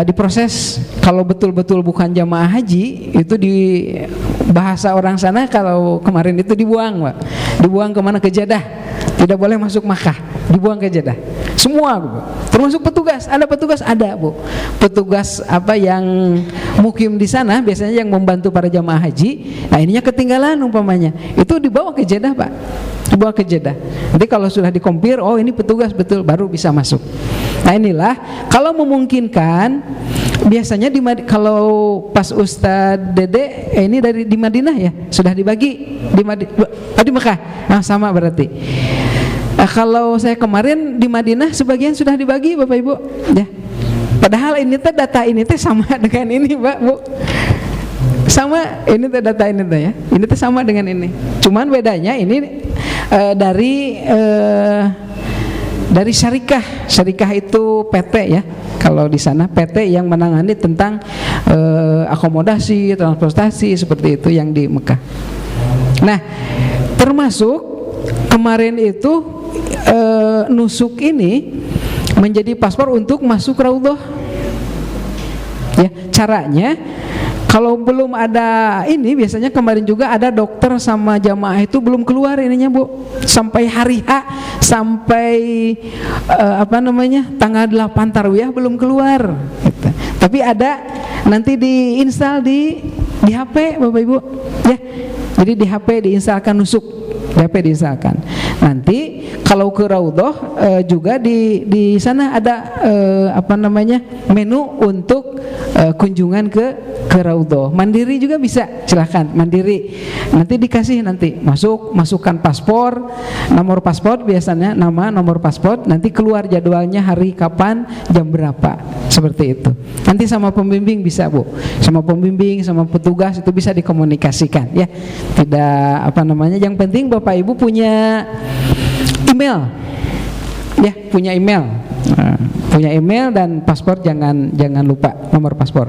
diproses. Kalau betul-betul bukan jamaah haji, itu di bahasa orang sana kalau kemarin itu dibuang Pak. Dibuang kemana? Ke Jeddah. Tidak boleh masuk Makkah, dibuang ke Jeddah. Semua Bu, termasuk petugas. Ada petugas, ada Bu. Petugas yang mukim di sana biasanya yang membantu para jamaah haji. Nah ininya ketinggalan umpamanya, itu dibawa ke Jeddah Pak, dibawa ke Jeddah. Nanti kalau sudah dikompir, oh ini petugas betul, baru bisa masuk. Nah inilah kalau memungkinkan. Biasanya kalau pas Ustadz Dede ini di Madinah ya, sudah dibagi di Mekah. Nah sama berarti. Kalau saya kemarin di Madinah sebagian sudah dibagi Bapak Ibu ya. Padahal ini data ini sama dengan ini Pak Bu. Sama ini data ini ya. Ini sama dengan ini. Cuman bedanya ini dari dari syarikah. Syarikah itu PT ya. Kalau di sana PT yang menangani tentang akomodasi, transportasi seperti itu yang di Mekah. Nah, termasuk kemarin itu nusuk ini menjadi paspor untuk masuk Raudhah. Ya, caranya kalau belum ada ini, biasanya kemarin juga ada dokter sama jamaah itu belum keluar ininya Bu, sampai hari H, sampai tanggal 8 Tarwiyah belum keluar gitu. Tapi ada nanti diinstal di HP Bapak Ibu ya. Jadi di HP diinstalkan nusuk, di HP diinstalkan. Nanti kalau ke Raudhah juga di sana ada menu untuk kunjungan ke Raudhah. Mandiri juga bisa, silahkan mandiri. Nanti dikasih masukkan paspor, nomor paspor biasanya, nama, nomor paspor, nanti keluar jadwalnya hari kapan, jam berapa, seperti itu. Nanti sama pembimbing bisa Bu, sama pembimbing, sama petugas itu bisa dikomunikasikan ya. Tidak yang penting Bapak Ibu punya email ya, punya email. Punya email dan paspor jangan lupa nomor paspor.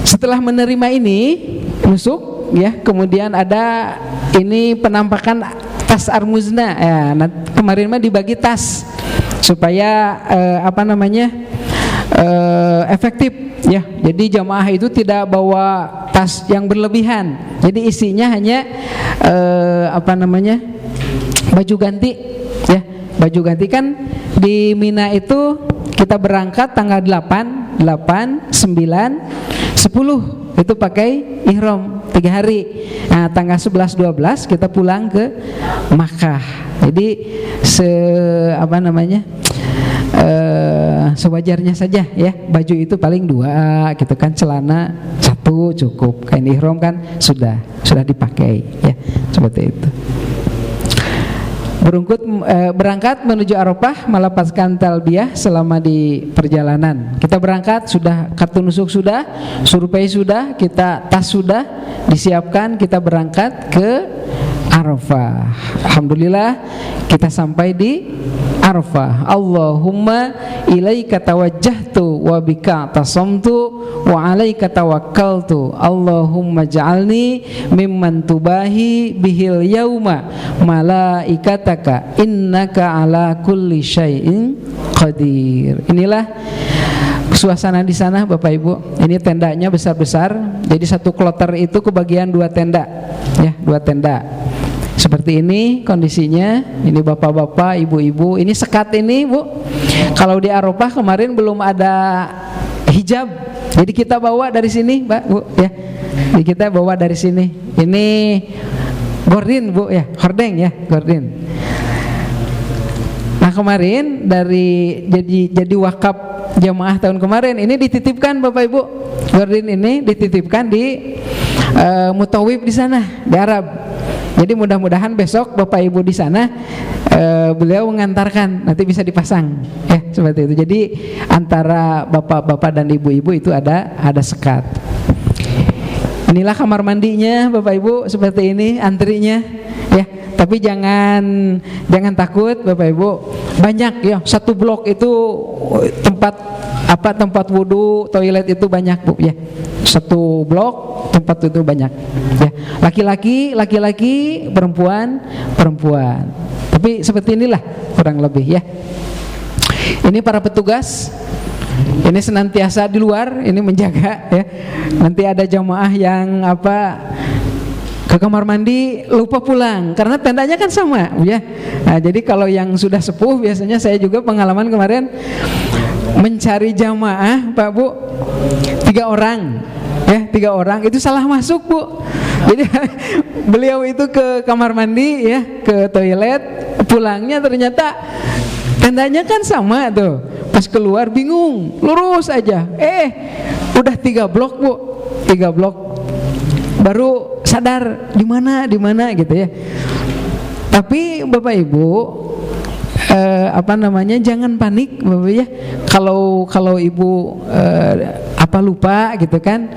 Setelah menerima ini nusuk ya, kemudian ada ini penampakan tas armuzna ya. Kemarin mah dibagi tas supaya efektif ya. Jadi jamaah itu tidak bawa tas yang berlebihan. Jadi isinya hanya baju ganti ya. Baju ganti kan di Mina itu kita berangkat tanggal 8, 9, 10 itu pakai ihram 3 hari. Nah, tanggal 11, 12 kita pulang ke Makkah. Jadi sewajarnya saja ya. Baju itu paling 2 gitu kan, celana 1 cukup. Kain ihram kan sudah dipakai ya, seperti itu. Berangkat menuju Arafah, melepaskan talbiyah selama di perjalanan. Kita berangkat, sudah kartu nusuk sudah, survei sudah, kita tas sudah disiapkan, kita berangkat ke Arafah. Alhamdulillah kita sampai di Arafah. Allahumma ilaika tawajjahtu wa bika tasamtu wa alaika tawakkaltu. Allahumma ja'alni mimman tubahi bihil yauma malaikataka innaka ala kulli syai'in qadir. Inilah suasana di sana Bapak Ibu. Ini tendanya besar-besar. Jadi satu kloter itu kebagian 2 tenda ya, 2 tenda. Seperti ini kondisinya. Ini bapak-bapak, ibu-ibu. Ini sekat ini Bu. Kalau di Arafah kemarin belum ada hijab. Jadi kita bawa dari sini, Mbak, Bu ya. Jadi kita bawa dari sini. Ini gordin Bu ya, hordeng ya, gordin. Nah, kemarin jadi wakaf jamaah tahun kemarin ini dititipkan Bapak Ibu. Gordin ini dititipkan di Mutawif di sana, di Arab. Jadi mudah-mudahan besok Bapak Ibu di sana beliau mengantarkan, nanti bisa dipasang ya, seperti itu. Jadi antara bapak-bapak dan ibu-ibu itu ada sekat. Inilah kamar mandinya Bapak Ibu, seperti ini antrinya ya. Tapi jangan takut Bapak Ibu, banyak ya, satu blok itu tempat wudu, toilet itu banyak Bu ya. Satu blok tempat itu banyak ya. Laki-laki, perempuan. Tapi seperti inilah kurang lebih ya. Ini para petugas, ini senantiasa di luar, ini menjaga ya. Nanti ada jamaah yang ke kamar mandi lupa pulang karena tendanya kan sama ya. Nah, jadi kalau yang sudah sepuh, biasanya saya juga pengalaman kemarin mencari jamaah Pak Bu, 3 orang ya, 3 orang itu salah masuk Bu. Jadi beliau itu ke kamar mandi ya, ke toilet, pulangnya ternyata tendanya kan sama tuh. Pas keluar bingung, lurus aja. Udah 3 blok Bu, 3 blok. Baru sadar di mana gitu ya. Tapi Bapak Ibu jangan panik Bapak ya. Kalau Ibu lupa gitu kan,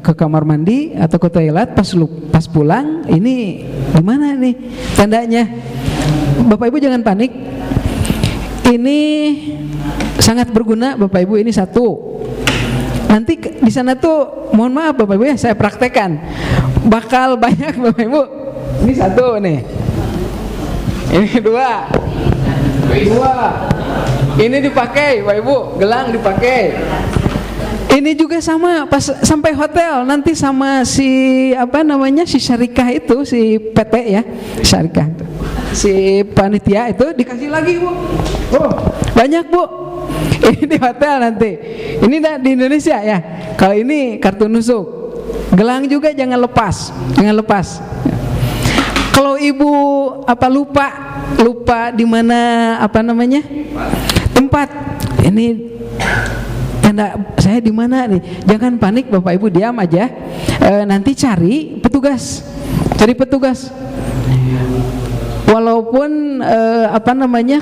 ke kamar mandi atau ke toilet, pas pulang ini di mana nih tendanya? Bapak Ibu jangan panik. Ini sangat berguna Bapak Ibu, ini satu. Nanti di sana tuh mohon maaf Bapak Ibu ya, saya praktekkan. Bakal banyak Bapak Ibu. Ini satu nih. Ini dua. Ini dipakai Bapak Ibu, gelang dipakai. Ini juga sama pas sampai hotel nanti sama si si syarikah itu, si PT ya, syarikah itu. Si panitia itu dikasih lagi Bu. Oh, banyak Bu. Ini di hotel nanti. Ini di Indonesia ya. Kalau ini kartu nusuk. Gelang juga jangan lepas. Kalau ibu lupa di mana tempat. Ini tanda saya di mana nih? Jangan panik Bapak Ibu, diam aja. Nanti cari petugas. Walaupun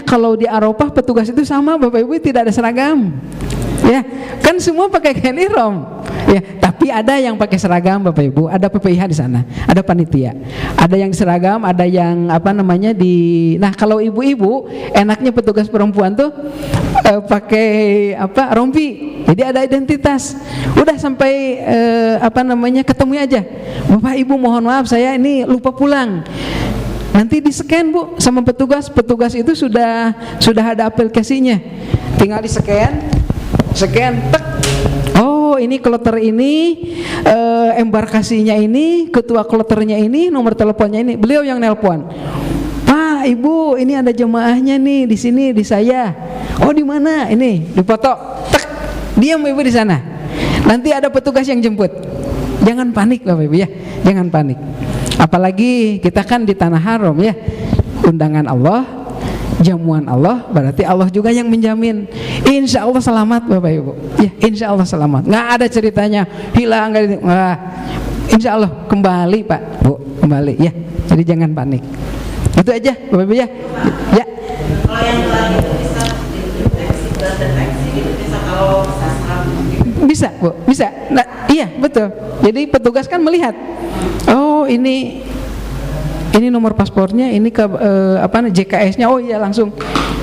kalau di Arafah petugas itu sama Bapak Ibu, tidak ada seragam. Ya, kan semua pakai kain ihram. Ya, tapi ada yang pakai seragam Bapak Ibu, ada PPIH di sana, ada panitia. Ada yang seragam, ada yang Nah, kalau ibu-ibu enaknya petugas perempuan tuh pakai rompi. Jadi ada identitas. Udah sampai ketemu aja. Bapak Ibu mohon maaf saya ini lupa pulang. Nanti di-scan Bu sama petugas. Petugas itu sudah ada aplikasinya. Tinggal di-scan, tek. Oh, ini kloter ini, embarkasinya ini, ketua kloternya ini, nomor teleponnya ini. Beliau yang nelpon. Pak, Ibu, ini ada jemaahnya nih di sini, di saya. Oh, di mana? Ini, dipoto. Tek. Diam Ibu di sana. Nanti ada petugas yang jemput. Jangan panik Bapak Ibu ya. Jangan panik. Apalagi kita kan di tanah haram ya. Undangan Allah, jamuan Allah, berarti Allah juga yang menjamin. Insya Allah selamat Bapak Ibu. Ya, insya Allah selamat. Nggak ada ceritanya hilang, insya Allah kembali Pak Bu, kembali ya. Jadi jangan panik. Itu aja Bapak Ibu ya. Ya. Kalau yang lain itu bisa deteksi gitu, bisa kalau sastra bisa Bu, bisa. Nah, iya betul. Jadi petugas kan melihat. Oh ini nomor paspornya, ini ke JKS-nya. Oh iya langsung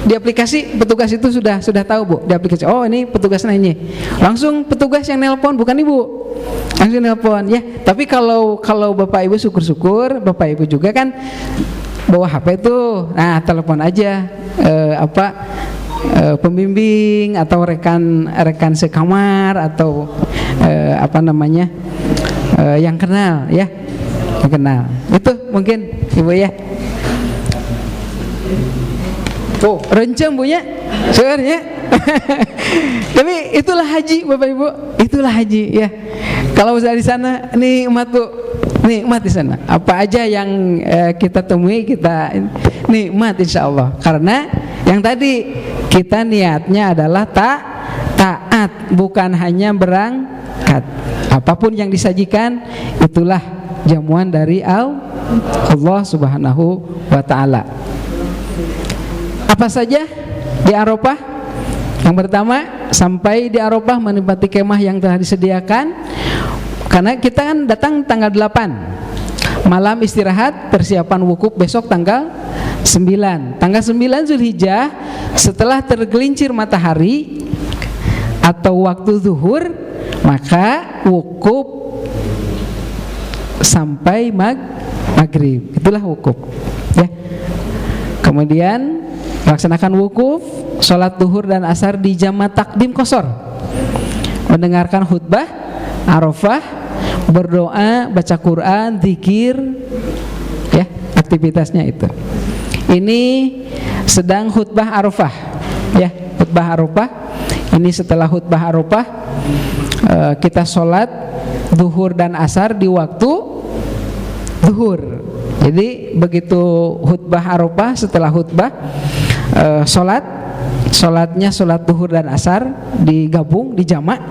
di aplikasi petugas itu sudah tahu Bu di aplikasi. Oh ini petugasnya ini. Langsung petugas yang nelpon bukan Ibu. Langsung nelpon ya. Tapi kalau Bapak Ibu syukur-syukur Bapak Ibu juga kan bawa HP tuh. Nah, telepon aja pembimbing atau rekan sekamar atau yang kenal ya. Kenal. Itu mungkin Ibu ya. Tuh, renceng punya. Sebenarnya. Tapi itulah haji Bapak Ibu. Itulah haji ya. Kalau sudah di sana nikmat Bu. Nikmat di sana. Apa aja yang kita temui kita nikmat insyaallah. Karena yang tadi kita niatnya adalah taat, bukan hanya berangkat. Apapun yang disajikan itulah jamuan dari Allah Subhanahu wa ta'ala. Apa saja di Arafah? Yang pertama, sampai di Arafah menempati kemah yang telah disediakan. Karena kita kan datang tanggal 8. Malam istirahat, persiapan wukuf besok tanggal 9. Tanggal 9 Zulhijjah, setelah tergelincir matahari atau waktu zuhur, maka wukuf sampai maghrib, itulah wukuf ya. Kemudian laksanakan wukuf, sholat duhur dan asar di jamaah takdim qashar, mendengarkan khutbah Arafah, berdoa, baca Quran, zikir ya, aktivitasnya itu. Ini sedang khutbah Arafah ya, khutbah Arafah. Ini setelah khutbah Arafah kita sholat duhur dan asar di waktu zuhur. Jadi begitu khutbah Arafah, setelah khutbah sholatnya sholat duhur dan asar digabung di jamak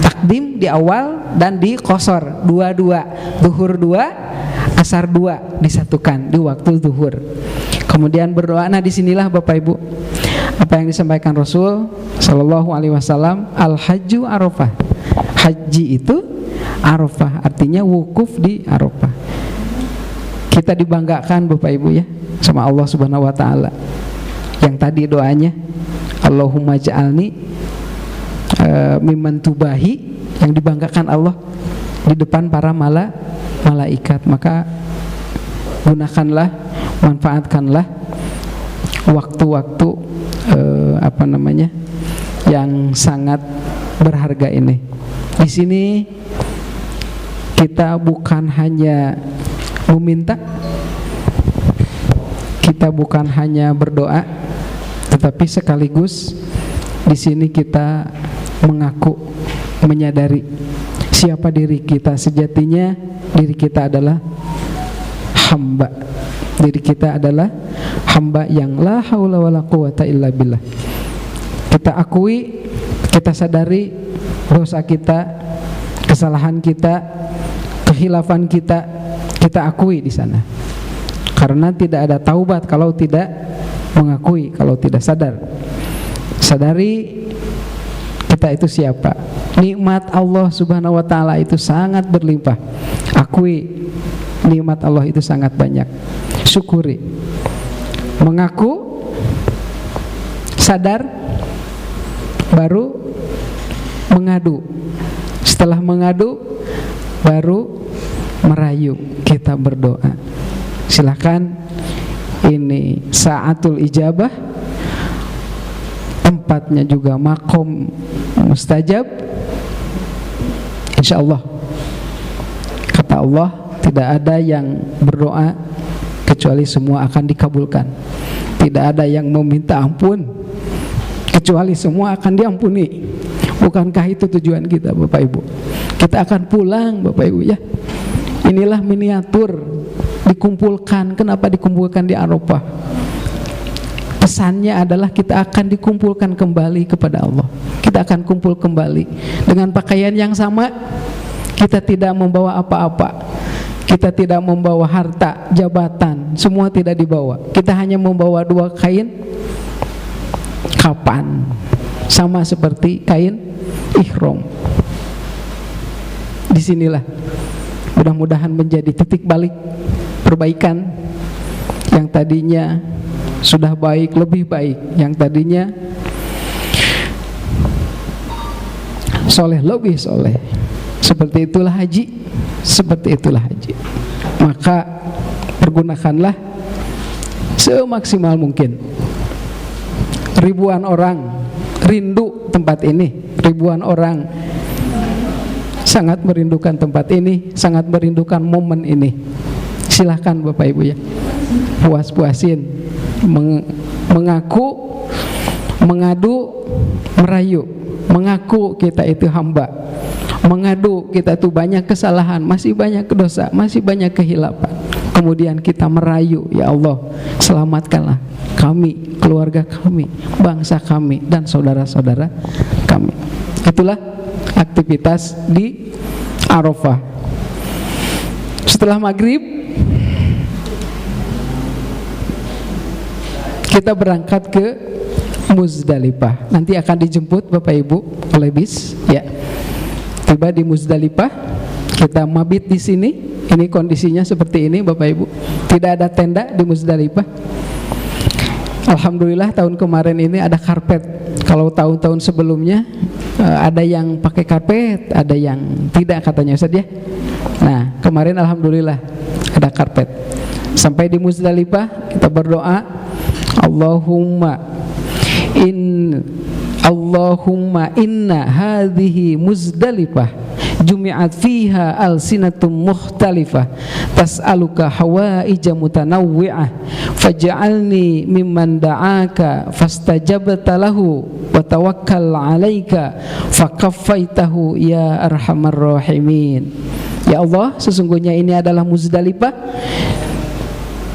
takdim di awal dan di qashar, dua-dua, duhur 2, asar 2 disatukan di waktu zuhur. Kemudian berdoa. Nah disinilah Bapak Ibu apa yang disampaikan Rasul Sallallahu Alaihi Wasallam, al-hajju Arafah. Haji itu Arafah, artinya wukuf di Arafah. Kita dibanggakan Bapak Ibu ya, sama Allah Subhanahu wa taala. Yang tadi doanya Allahumma ja'alni mimman tubahi, yang dibanggakan Allah di depan para malaikat. Maka gunakanlah, manfaatkanlah waktu-waktu yang sangat berharga ini. Di sini kita bukan hanya meminta, kita bukan hanya berdoa, tetapi sekaligus di sini kita mengaku, menyadari siapa diri kita sejatinya. Diri kita adalah hamba. Diri kita adalah hamba yang la haula wala quwata illa billah. Kita akui, kita sadari dosa kita, kesalahan kita, kehilafan kita, kita akui di sana. Karena tidak ada taubat kalau tidak mengakui, kalau tidak sadar. Sadari kita itu siapa. Nikmat Allah Subhanahu wa taala itu sangat berlimpah. Akui nikmat Allah itu sangat banyak. Syukuri. Mengaku, sadar, baru mengadu. Setelah mengadu, baru merayu, kita berdoa. Silakan, ini saatul ijabah, tempatnya juga makom mustajab. Insya Allah, kata Allah, tidak ada yang berdoa kecuali semua akan dikabulkan. Tidak ada yang meminta ampun kecuali semua akan diampuni. Bukankah itu tujuan kita, Bapak Ibu? Kita akan pulang, Bapak Ibu, ya. Inilah miniatur dikumpulkan. Kenapa dikumpulkan di Arafah? Pesannya adalah kita akan dikumpulkan kembali kepada Allah. Kita akan kumpul kembali dengan pakaian yang sama. Kita tidak membawa apa-apa. Kita tidak membawa harta, jabatan, semua tidak dibawa. Kita hanya membawa 2 kain kapan, sama seperti kain ihram. Disinilah mudah-mudahan menjadi titik balik perbaikan. Yang tadinya sudah baik, lebih baik. Yang tadinya soleh, lebih soleh. Seperti itulah haji. Seperti itulah haji. Maka pergunakanlah semaksimal mungkin. Ribuan orang rindu tempat ini. Ribuan orang sangat merindukan tempat ini, sangat merindukan momen ini. Silahkan Bapak Ibu, ya, puas-puasin, mengaku, mengadu, merayu, mengaku kita itu hamba, mengadu kita itu banyak kesalahan, masih banyak dosa, masih banyak kehilafan. Kemudian kita merayu, ya Allah, selamatkanlah kami, keluarga kami, bangsa kami, dan saudara-saudara kami. Itulah aktivitas di Arafah. Setelah maghrib kita berangkat ke Muzdalifah. Nanti akan dijemput Bapak Ibu oleh bis, ya. Tiba di Muzdalifah, kita mabit di sini. Ini kondisinya seperti ini Bapak Ibu. Tidak ada tenda di Muzdalifah. Alhamdulillah tahun kemarin ini ada karpet. Kalau tahun-tahun sebelumnya ada yang pakai karpet, ada yang tidak, katanya Ustaz, ya. Nah, kemarin alhamdulillah ada karpet. Sampai di Muzdalifah kita berdoa, Allahumma inna hadhihi Muzdalifah jumi'at fiha alsinatum mukhtalifah tas'aluka hawaija mutanawwi'ah faj'alni mimman da'aka fastajabta lahu wa tawakkal 'alaika fakaffaitahu ya arhamar rahimin. Ya Allah, sesungguhnya ini adalah Muzdalifah.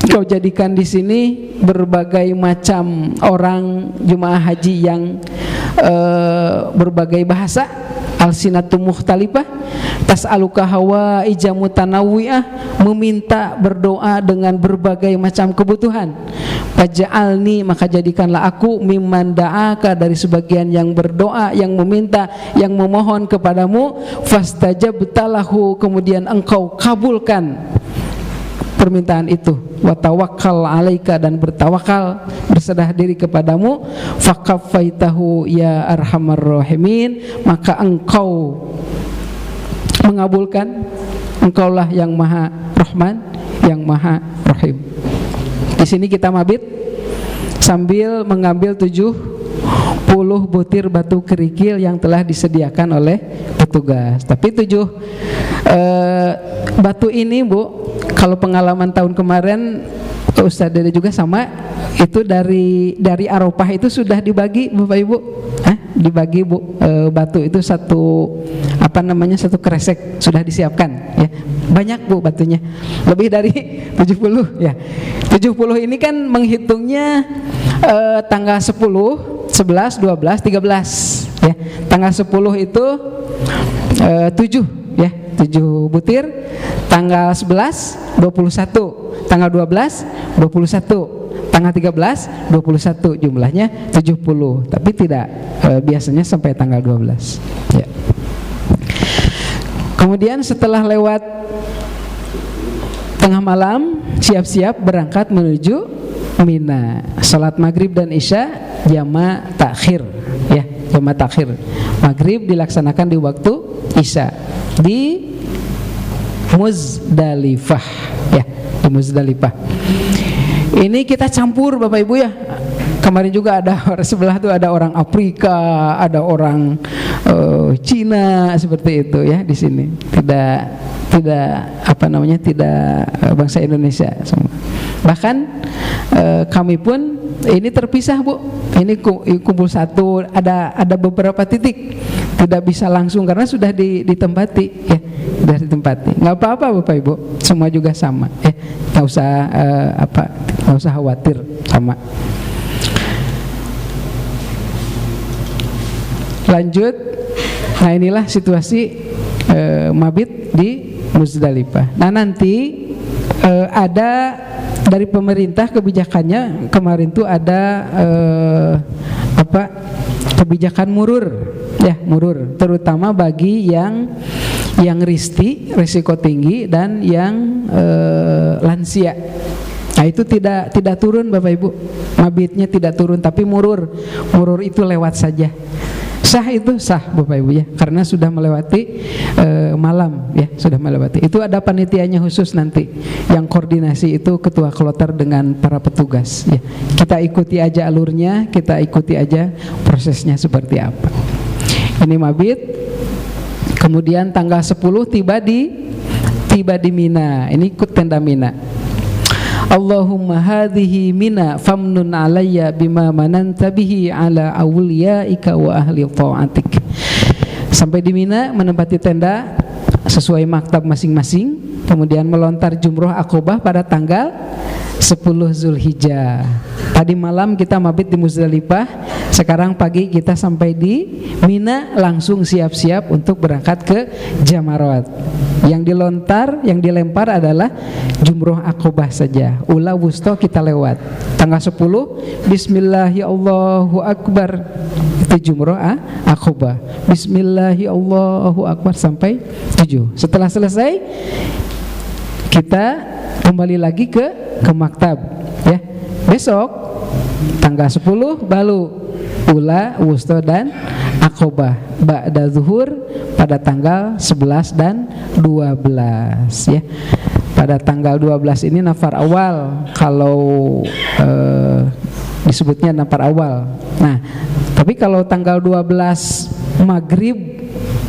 Kau jadikan di sini berbagai macam orang jemaah haji yang berbagai bahasa, alsinatum mukhtalifah, tas'aluka hawaija mutanawwi'ah, meminta, berdoa dengan berbagai macam kebutuhan. Faj'alni, maka jadikanlah aku, mimman da'aka, dari sebagian yang berdoa, yang meminta, yang memohon kepadamu, fastajabta lahu, kemudian engkau kabulkan permintaan itu. Wa tawakkal 'alaika, dan bertawakal, berserah diri kepadamu. Faqaffaitahu ya arhamar rahimin, maka engkau mengabulkan, engkaulah yang maha rahman, yang maha rahim. Di sini kita mabit sambil mengambil 70 butir batu kerikil yang telah disediakan oleh petugas. Tapi 7 batu ini, Bu, kalau pengalaman tahun kemarin Ustaz Dede juga sama, itu dari Arafah itu sudah dibagi, Bapak Ibu. Dibagi, Bu, batu itu satu kresek sudah disiapkan ya. Banyak, Bu, batunya. Lebih dari 70 ya. 70 ini kan menghitungnya tanggal 10, 11, 12, 13 ya. Tanggal 10 itu 7 ya, 7 butir. Tanggal 11 21, tanggal 12 21, tanggal 13 21, jumlahnya 70. Tapi tidak biasanya sampai tanggal 12 ya. Kemudian setelah lewat tengah malam, siap-siap berangkat menuju Mina. Salat maghrib dan isya jama' takhir ya, jama' takhir. Maghrib dilaksanakan di waktu isya di Muzdalifah ya, di Muzdalifah. Ini kita campur, Bapak Ibu ya. Kemarin juga ada sebelah tuh ada orang Afrika, ada orang Cina, seperti itu ya di sini. Tidak bangsa Indonesia semua. Bahkan kami pun ini terpisah, Bu. Ini kumpul satu, ada beberapa titik tidak bisa langsung karena sudah ditempati ya, sudah ditempati. Nggak apa-apa, Bapak Ibu, semua juga sama ya. Nggak usah khawatir, sama. Lanjut. Nah, inilah situasi mabit di Muzdalifah. Nah, nanti ada dari pemerintah kebijakannya kemarin tuh ada kebijakan murur ya, murur, terutama bagi yang risiko tinggi dan yang lansia. Nah, itu tidak turun, Bapak Ibu, mabitnya tidak turun, tapi murur itu lewat saja. Sah, itu sah, Bapak Ibu ya, karena sudah melewati malam ya, sudah melewati. Itu ada panitianya khusus nanti yang koordinasi, itu ketua kloter dengan para petugas ya. Kita ikuti aja alurnya, kita ikuti aja prosesnya seperti apa. Ini mabit. Kemudian tanggal 10 tiba di Mina. Ini ikut tenda Mina. Allahumma hadhihi Mina famnun alayya bima mananta bihi ala awliyaika wa ahli ta'atik. Sampai di Mina menempati tenda sesuai maktab masing-masing, kemudian melontar jumroh Aqobah pada tanggal 10 Zulhijjah. Tadi malam kita mabit di Muzdalifah, sekarang pagi kita sampai di Mina, langsung siap-siap untuk berangkat ke Jamarat. Yang dilempar adalah jumroh Aqobah saja. Ula wusta kita lewat. Tanggal 10 Bismillahi Allahu Akbar, itu jumroh Aqobah. Bismillahi Allahu Akbar sampai 7. Setelah selesai kita kembali lagi ke maktab ya. Besok tanggal 10 balu ula, wusta dan Aqobah ba'da zuhur pada tanggal 11 dan 12 ya. Pada tanggal 12 ini nafar awal, kalau disebutnya nafar awal. Nah, tapi kalau tanggal 12 maghrib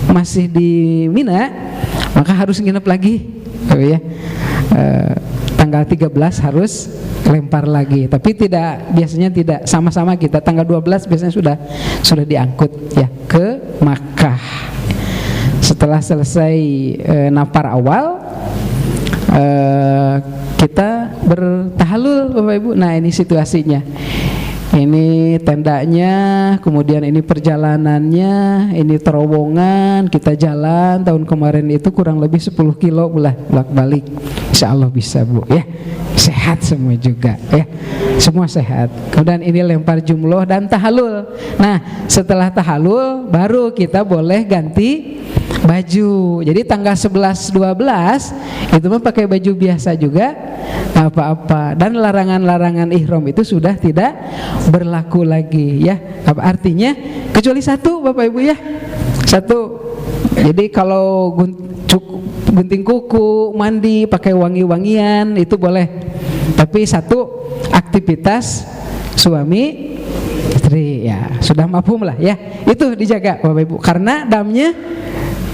masih di Mina, maka harus nginep lagi ya. Tanggal 13 harus lempar lagi, tapi biasanya tidak sama-sama kita. Tanggal 12 biasanya sudah diangkut ya ke Makkah. Setelah selesai nafar awal, kita bertahalul, Bapak Ibu. Nah, ini situasinya. Ini tendanya, kemudian ini perjalanannya, ini terowongan, kita jalan tahun kemarin itu kurang lebih 10 kilo bolak-balik. Insya Allah bisa, Bu ya. Sehat semua juga ya. Semua sehat. Kemudian ini lempar jumroh dan tahalul. Nah, setelah tahalul baru kita boleh ganti baju. Jadi tanggal 11 12 itu mah pakai baju biasa juga apa-apa, dan larangan-larangan ihram itu sudah tidak berlaku lagi ya. Apa artinya? Kecuali satu Bapak Ibu ya. Satu. Jadi kalau gunting kuku, mandi, pakai wangi-wangian itu boleh. Tapi satu, aktivitas suami istri ya sudah mafhum lah ya. Itu dijaga Bapak Ibu karena damnya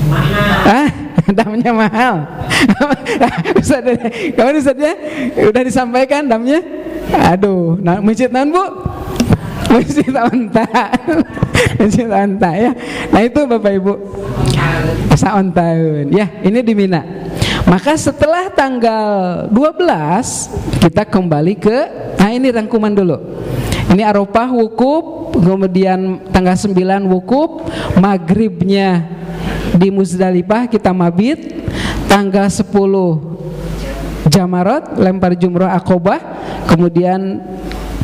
mahal. Damnya mahal. Ustaz, kawan Ustaz ya? Udah disampaikan damnya? Aduh, nah, masjid naon Bu? Masjid onta. Masjid onta ya. Nah itu Bapak Ibu. Saon tahun ya, ini di Mina. Maka setelah tanggal 12 kita kembali ke, nah ini rangkuman dulu. Ini Arafah wukuf, kemudian tanggal 9 wukuf, maghribnya di Muzdalifah kita mabit, tanggal 10 Jamarat, lempar jumrah Aqobah, kemudian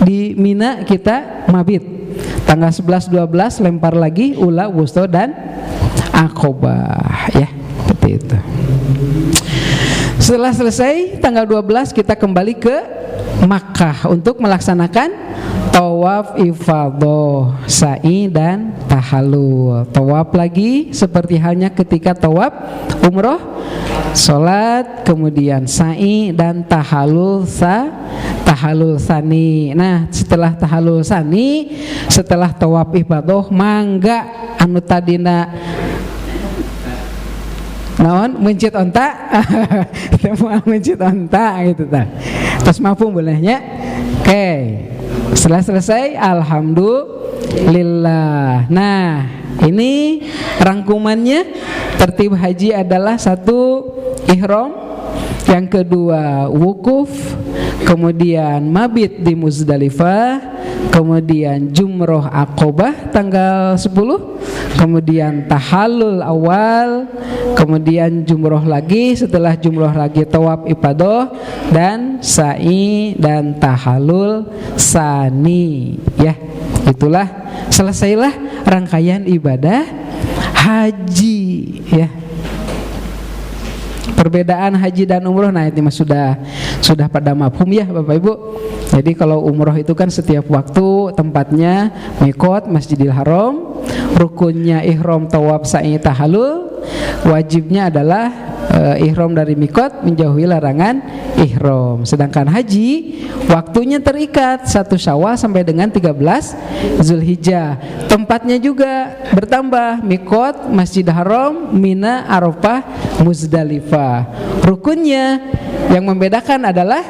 di Mina kita mabit, tanggal 11 12 lempar lagi Ula, Wusta dan Aqobah ya, seperti itu. Setelah selesai tanggal 12 kita kembali ke Makkah untuk melaksanakan tawaf ifadah, sa'i dan tahallul. Tawaf lagi seperti halnya ketika tawaf umroh, salat, kemudian sa'i dan tahallul sani. Nah, setelah tahallul sani, setelah tawaf ifadah, mangga anu tadina naon mencit onta, semua mencit onta gitu ta. Terus mampu bolehnya. Oke. Setelah selesai, alhamdulillah. Nah, ini rangkumannya. Tertib haji adalah satu, ihram. Yang kedua, wukuf. Kemudian mabit di Muzdalifah. Kemudian jumroh Aqobah tanggal 10. Kemudian tahallul awal. Kemudian jumroh lagi. Setelah jumroh lagi tawaf ifadah dan sa'i dan tahallul sani. Ya, itulah selesailah rangkaian ibadah haji. Ya. Perbedaan haji dan umroh, nah ini mas sudah pada mafhum ya Bapak Ibu. Jadi kalau umroh itu kan setiap waktu tempatnya miqat Masjidil Haram, rukunnya ihram, tawaf, sa'i, tahallul, wajibnya adalah ihram dari miqat, menjauhi larangan ihram. Sedangkan haji waktunya terikat 1 Syawal sampai dengan 13 Zulhijjah. Tempatnya juga bertambah, miqat Masjid Haram, Mina, Arafah, Muzdalifah. Rukunnya yang membedakan adalah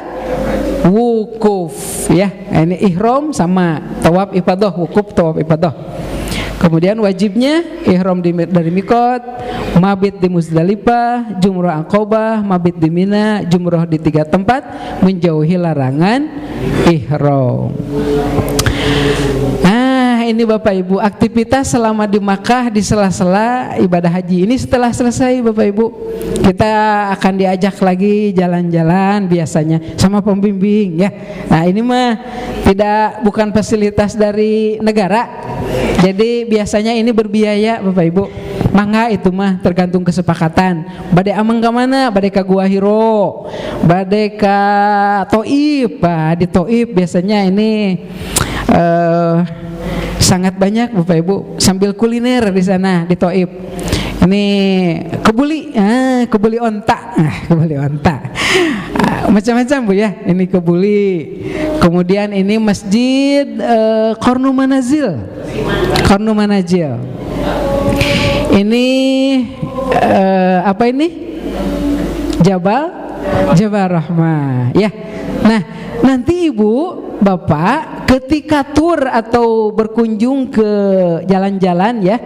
wukuf ya. Ini ihram sama tawaf ifadah, wukuf tawaf ifadah. Kemudian wajibnya ihram dari miqat, mabit di Muzdalifah, jumrah Aqobah, mabit di Mina, jumrah di 3 tempat, menjauhi larangan ihram. Nah, ini Bapak Ibu aktivitas selama di Makkah di sela-sela ibadah haji. Ini setelah selesai Bapak Ibu, kita akan diajak lagi jalan-jalan biasanya sama pembimbing ya. Nah, ini mah bukan fasilitas dari negara. Jadi biasanya ini berbiaya Bapak Ibu. Mangga itu mah tergantung kesepakatan. Bade amang ke mana? Bade ka Gua Hiro, bade ka Toib. Di Toib biasanya ini sangat banyak Bapak Ibu sambil kuliner di sana di Toib. Ini kebuli onta, kebuli onta. Macam-macam Bu ya. Ini kebuli. Kemudian ini Masjid Qarnu Manazil. Qarnu Manazil. Ini apa ini? Jabal Rahmah. Ya. Nah, nanti Ibu Bapak ketika tur atau berkunjung ke jalan-jalan ya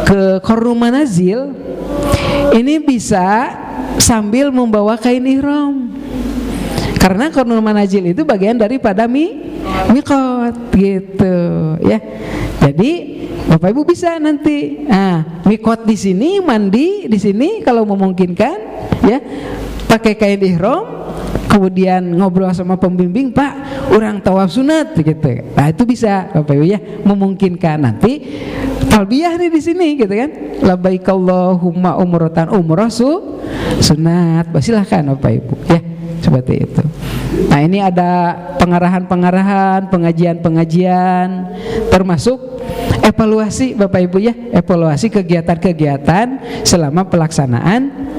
ke Qarnu Manazil, ini bisa sambil membawa kain ihram. Karena Qarnu Manazil itu bagian daripada miqat gitu ya. Jadi Bapak Ibu bisa nanti miqat di sini, mandi di sini kalau memungkinkan ya, pakai kain ihram. Kemudian ngobrol sama pembimbing, Pak, orang tawaf sunat gitu. Nah itu bisa Bapak Ibu ya, memungkinkan nanti talbiyah nih di sini gitu kan, labbaik Allahumma umratan umrah sunat, silahkan Bapak Ibu ya, seperti itu. Nah ini ada pengarahan-pengarahan, pengajian-pengajian, termasuk evaluasi Bapak Ibu ya, evaluasi kegiatan-kegiatan selama pelaksanaan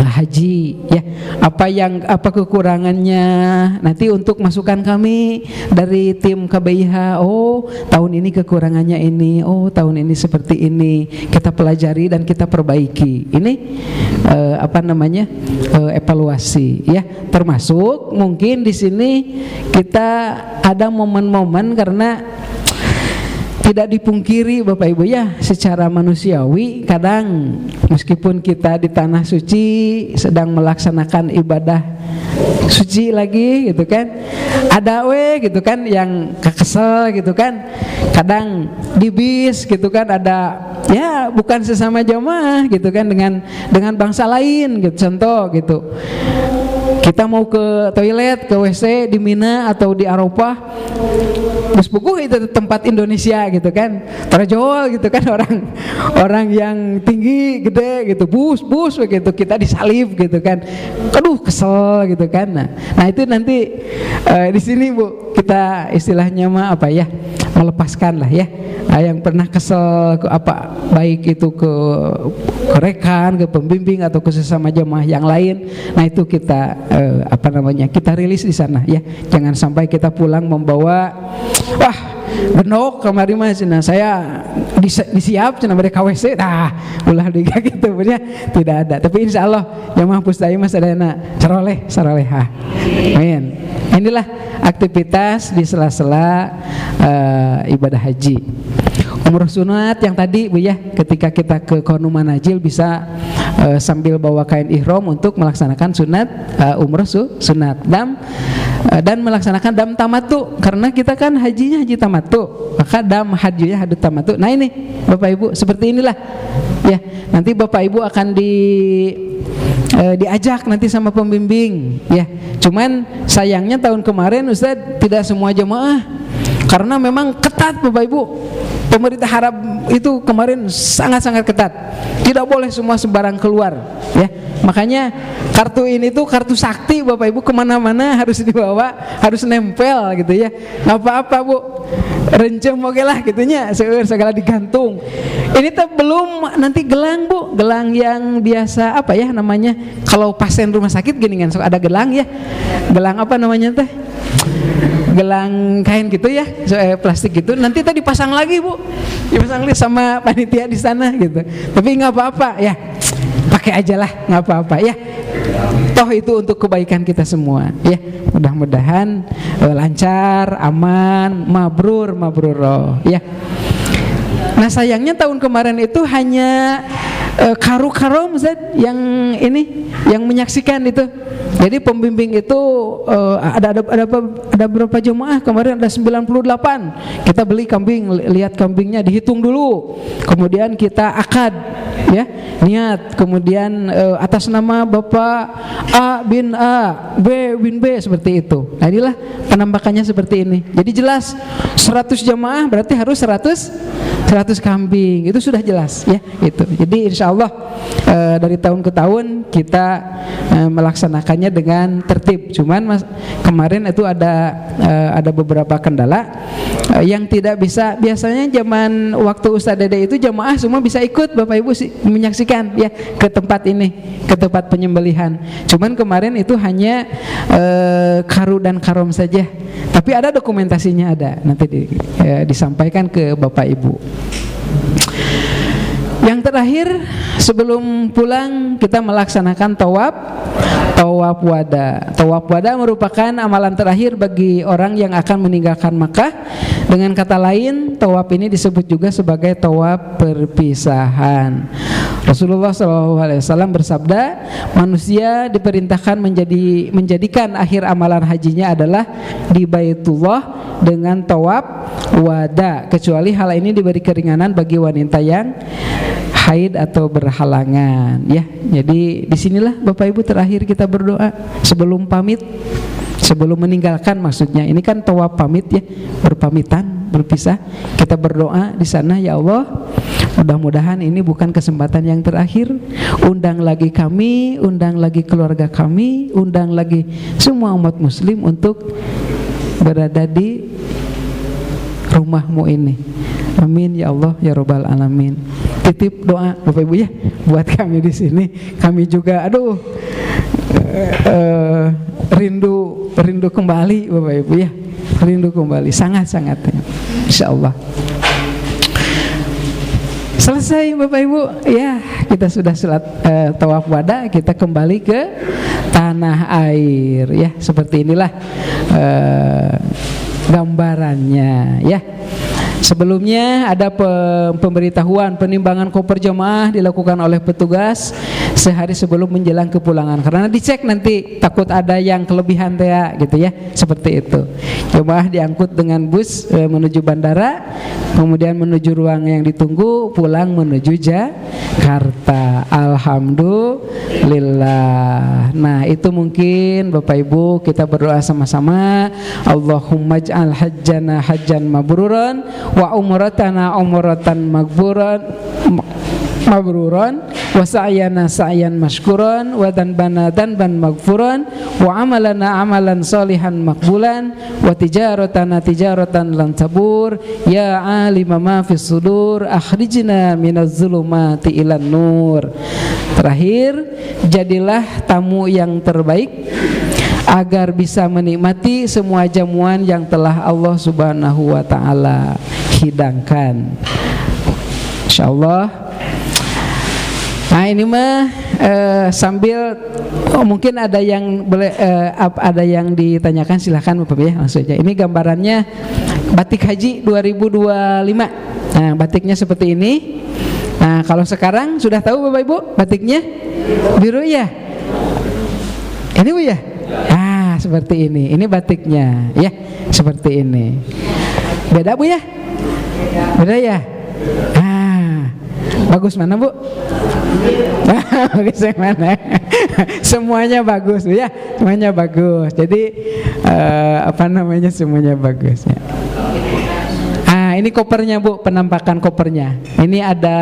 haji ya, apa kekurangannya, nanti untuk masukan kami dari tim KBIH, oh tahun ini kekurangannya ini, oh tahun ini seperti ini, kita pelajari dan kita perbaiki. Ini evaluasi ya, termasuk mungkin di sini kita ada momen-momen, karena tidak dipungkiri Bapak Ibu ya, secara manusiawi kadang meskipun kita di tanah suci sedang melaksanakan ibadah suci lagi gitu kan, ada gitu kan yang kesel gitu kan, kadang di bis gitu kan ada ya bukan sesama jamaah gitu kan, dengan bangsa lain gitu, contoh gitu, kita mau ke toilet, ke WC di Mina atau di Arafah, bus buku itu tempat Indonesia gitu kan, terjol gitu kan, orang yang tinggi gede gitu, bus begitu, kita disalib gitu kan, aduh kesel gitu kan. Nah itu nanti di sini Bu, kita istilahnya melepaskan lah ya, yang pernah kesel ke baik itu ke rekan, ke pembimbing atau ke sesama jamaah yang lain. Nah itu kita kita rilis di sana ya, jangan sampai kita pulang membawa wah genok kemarin mas, nah saya disiap cina mereka KWC, ulah diga gitu punya, tidak ada. Tapi insya Allah jamaah Pusdai mas adana saroleha. Amin. Inilah aktivitas di sela-sela ibadah haji. Umroh sunat yang tadi Bu ya, ketika kita ke Qonu Manazil bisa sambil bawa kain ihram untuk melaksanakan sunat, umroh sunat dan melaksanakan dam tamatu, karena kita kan hajinya haji tamatu, maka dam hajinya hadu tamatu. Nah ini Bapak Ibu seperti inilah ya, nanti Bapak Ibu akan diajak nanti sama pembimbing ya. Cuman sayangnya tahun kemarin Ustadz tidak semua jemaah, karena memang ketat Bapak Ibu. Pemerintah Arab itu kemarin sangat-sangat ketat, tidak boleh semua sembarang keluar ya. Makanya kartu ini tuh kartu sakti Bapak Ibu, kemana-mana harus dibawa, harus nempel gitu ya. Nggak apa-apa Bu, rencem oke lah gitunya, segala digantung. Ini tuh belum nanti gelang Bu, gelang yang biasa namanya, kalau pasien rumah sakit gini kan ada gelang ya, gelang apa namanya teh, gelang kain gitu ya, plastik gitu. Nanti tadi dipasang lagi Bu, dipasang lagi sama panitia di sana gitu. Tapi nggak apa-apa ya, pakai aja lah, nggak apa-apa ya. Toh itu untuk kebaikan kita semua ya. Mudah-mudahan lancar, aman, mabrur ya. Nah sayangnya tahun kemarin itu hanya karo Ustaz yang menyaksikan itu. Jadi pembimbing itu ada berapa jemaah kemarin, ada 98. Kita beli kambing, lihat kambingnya dihitung dulu, kemudian kita akad ya, niat, kemudian atas nama Bapak A bin A, B bin B, seperti itu. Nah inilah penampakannya seperti ini. Jadi jelas 100 jemaah berarti harus 100 kambing, itu sudah jelas ya itu. Jadi insya Allah dari tahun ke tahun kita melaksanakannya dengan tertib. Cuman kemarin itu ada beberapa kendala yang tidak bisa. Biasanya zaman waktu Ustaz Dede itu jemaah semua bisa ikut Bapak Ibu menyaksikan ya ke tempat ini, ke tempat penyembelihan. Cuman kemarin itu hanya karu dan karom saja. Tapi ada dokumentasinya, ada nanti disampaikan ke Bapak Ibu. Yang terakhir sebelum pulang kita melaksanakan tawaf wada. Tawaf wada merupakan amalan terakhir bagi orang yang akan meninggalkan Makkah. Dengan kata lain, tawaf ini disebut juga sebagai tawaf perpisahan. Rasulullah SAW bersabda, manusia diperintahkan menjadikan akhir amalan hajinya adalah di Baitullah dengan tawaf wada, kecuali hal ini diberi keringanan bagi wanita yang haid atau berhalangan ya. Jadi disinilah Bapak Ibu terakhir kita berdoa sebelum pamit sebelum meninggalkan maksudnya. Ini kan tawaf pamit ya, berpamitan, berpisah. Kita berdoa di sana, ya Allah, mudah-mudahan ini bukan kesempatan yang terakhir. Undang lagi kami, undang lagi keluarga kami, undang lagi semua umat muslim untuk berada di rumahmu ini. Amin ya Allah ya Rabbal alamin. Titip doa Bapak Ibu ya buat kami di sini. Kami juga rindu kembali Bapak Ibu ya. Rindu kembali sangat-sangat insyaallah. Selesai Bapak Ibu ya, kita sudah salat tawaf wada, kita kembali ke tanah air ya. Seperti inilah gambarannya ya. Sebelumnya ada pemberitahuan penimbangan koper jemaah dilakukan oleh petugas sehari sebelum menjelang kepulangan, karena dicek nanti takut ada yang kelebihan gitu ya, seperti itu. Jemaah diangkut dengan bus menuju bandara, kemudian menuju ruang yang ditunggu, pulang menuju Jakarta. Alhamdulillah. Nah itu mungkin Bapak Ibu kita berdoa sama-sama. Allahumma ij'al hajjana hajjan mabruran wa umratana umratan mabruran wa sa'yana sa'yan mashkuran wa danbana danban maghfuran wa amalana amalan salihan makbulan wa tijaratana tijaratan lan tabur ya alima ma fis sudur akhrijna minaz zulumati ilan nur. Terakhir, jadilah tamu yang terbaik agar bisa menikmati semua jamuan yang telah Allah Subhanahu wa taala hidangkan. Insyaallah. Nah ini mah sambil mungkin ada yang boleh ada yang ditanyakan, silahkan Bapak ya, langsung aja. Ini gambarannya batik haji 2025. Nah batiknya seperti ini. Nah kalau sekarang sudah tahu Bapak Ibu batiknya biru ya. Ini Bu ya. Ah seperti ini. Ini batiknya ya, seperti ini. Beda Bu ya? Beda ya? Ah bagus mana Bu? Bagus yang mana? Semuanya bagus ya, semuanya bagus. Jadi semuanya bagus ya. Ini kopernya Bu, penampakan kopernya. Ini ada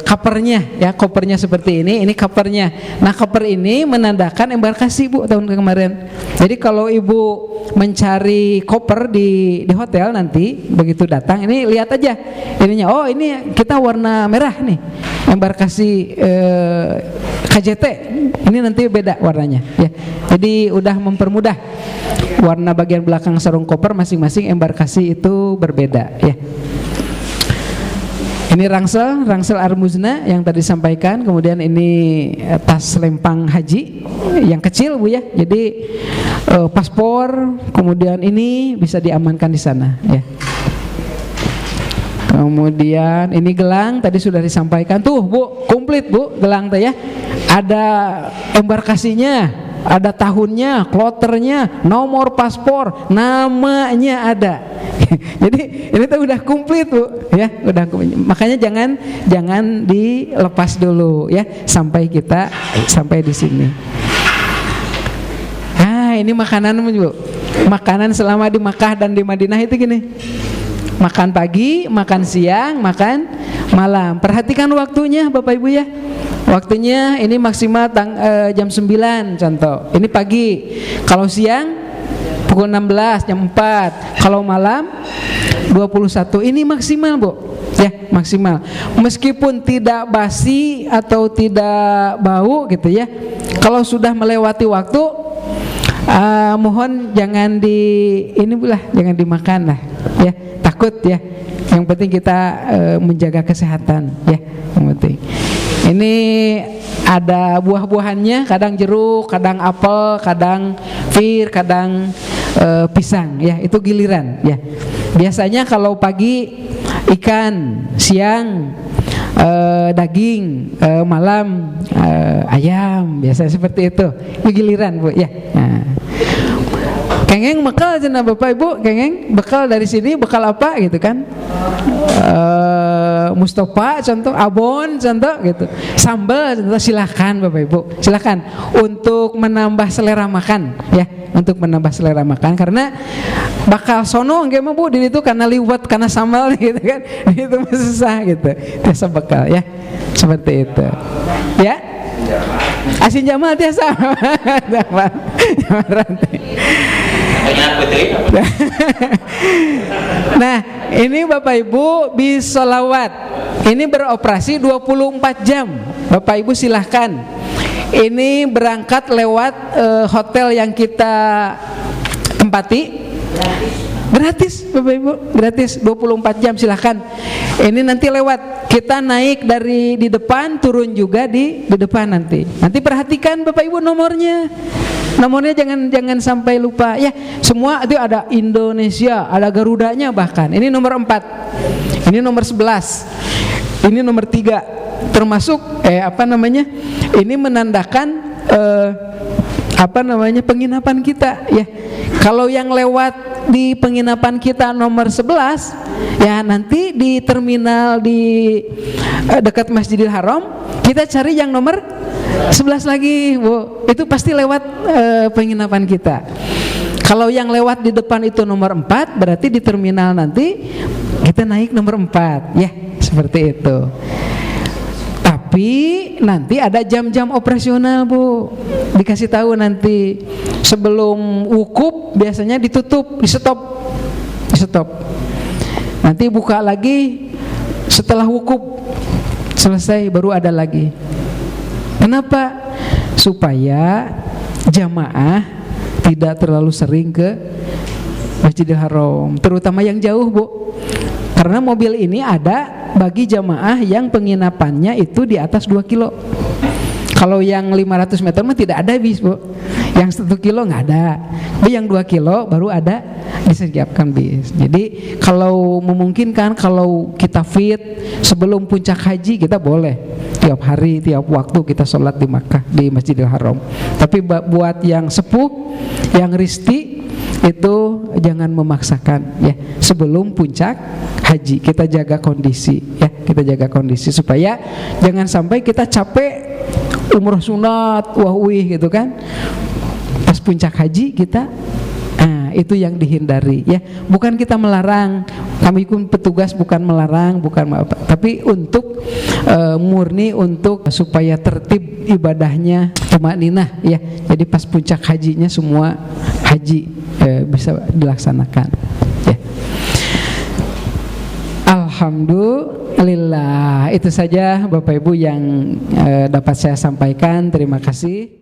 covernya ya, kopernya seperti ini. Ini covernya. Nah cover ini menandakan embarkasi Bu tahun kemarin. Jadi kalau Ibu mencari koper di hotel nanti begitu datang, ini lihat aja ininya. Oh ini kita warna merah nih, embarkasi KJT. Ini nanti beda warnanya ya. Jadi udah mempermudah. Warna bagian belakang sarung koper masing-masing embarkasi itu berbeda ya. Ini rangsel Armuzna yang tadi sampaikan. Kemudian ini tas lempang haji yang kecil Bu ya. Jadi paspor, kemudian ini bisa diamankan di sana ya. Kemudian ini gelang tadi sudah disampaikan tuh Bu, komplit Bu gelang teh ya. Ada embarkasinya, ada tahunnya, kloternya, nomor paspor, namanya ada. Jadi ini tuh udah komplit Bu ya, udah komplit. Makanya jangan dilepas dulu ya sampai di sini. Ini makanan Bu. Makanan selama di Makkah dan di Madinah itu gini. Makan pagi, makan siang, makan malam. Perhatikan waktunya Bapak Ibu ya. Waktunya ini maksimal jam 9 contoh. Ini pagi. Kalau siang pukul 16 jam 4. Kalau malam 21. Ini maksimal Bu. Ya, maksimal. Meskipun tidak basi atau tidak bau gitu ya. Kalau sudah melewati waktu mohon jangan jangan dimakan lah ya. Takut ya. Yang penting kita menjaga kesehatan ya. Yang penting. Ini ada buah-buahannya, kadang jeruk, kadang apel, kadang fir, kadang pisang ya, itu giliran ya. Biasanya kalau pagi ikan, siang daging, malam ayam, biasanya seperti itu. Itu giliran Bu ya. Nah. Kengeng bekal cenah Bapak Ibu, kengeng bekal dari sini, bekal apa gitu kan? Mustafa contoh, abon contoh gitu, sambal contoh, silakan Bapak Ibu, silakan untuk menambah selera makan ya, untuk menambah selera makan karena bakal sono nggak mau Bu di itu karena liwat karena sambal gitu kan, itu susah gitu, biasa bakal ya seperti itu ya. Asin Jamal tiasa Jamal rantai. Nah ini Bapak Ibu bisa sholawat, ini beroperasi 24 jam Bapak Ibu silahkan. Ini berangkat lewat hotel yang kita tempati gratis Bapak Ibu, gratis 24 jam silahkan. Ini nanti lewat, kita naik dari di depan, turun juga di depan nanti. Nanti perhatikan Bapak Ibu nomornya jangan sampai lupa ya. Semua itu ada Indonesia, ada Garudanya bahkan. Ini nomor 4, ini nomor 11, ini nomor 3, termasuk ini menandakan penginapan kita ya. Kalau yang lewat di penginapan kita nomor 11 ya, nanti di terminal di dekat Masjidil Haram kita cari yang nomor 11 lagi Bu, itu pasti lewat penginapan kita. Kalau yang lewat di depan itu nomor 4, berarti di terminal nanti kita naik nomor 4 ya, seperti itu. Tapi nanti ada jam-jam operasional Bu, dikasih tahu nanti sebelum wukuf biasanya ditutup, di stop. Nanti buka lagi setelah wukuf selesai baru ada lagi. Kenapa? Supaya jamaah tidak terlalu sering ke Masjidil Haram, terutama yang jauh Bu. Karena mobil ini ada bagi jamaah yang penginapannya itu di atas 2 kilo. Kalau yang 500 meter mah tidak ada bis Bu, yang 1 kilo nggak ada, tapi yang 2 kilo baru ada disediakan bis. Jadi kalau memungkinkan, kalau kita fit sebelum puncak haji kita boleh tiap hari, tiap waktu kita sholat di Makkah, di Masjidil Haram. Tapi buat yang sepuh, yang risti itu jangan memaksakan ya, sebelum puncak haji kita jaga kondisi ya, kita jaga kondisi supaya jangan sampai kita capek umroh sunat wah-wih gitu kan, pas puncak haji kita itu yang dihindari ya. Bukan kita melarang, kami pun petugas bukan melarang, bukan apa, tapi untuk murni untuk supaya tertib ibadahnya, tumakninah ya. Jadi pas puncak hajinya semua haji bisa dilaksanakan ya. Alhamdulillah, itu saja Bapak Ibu yang dapat saya sampaikan. Terima kasih.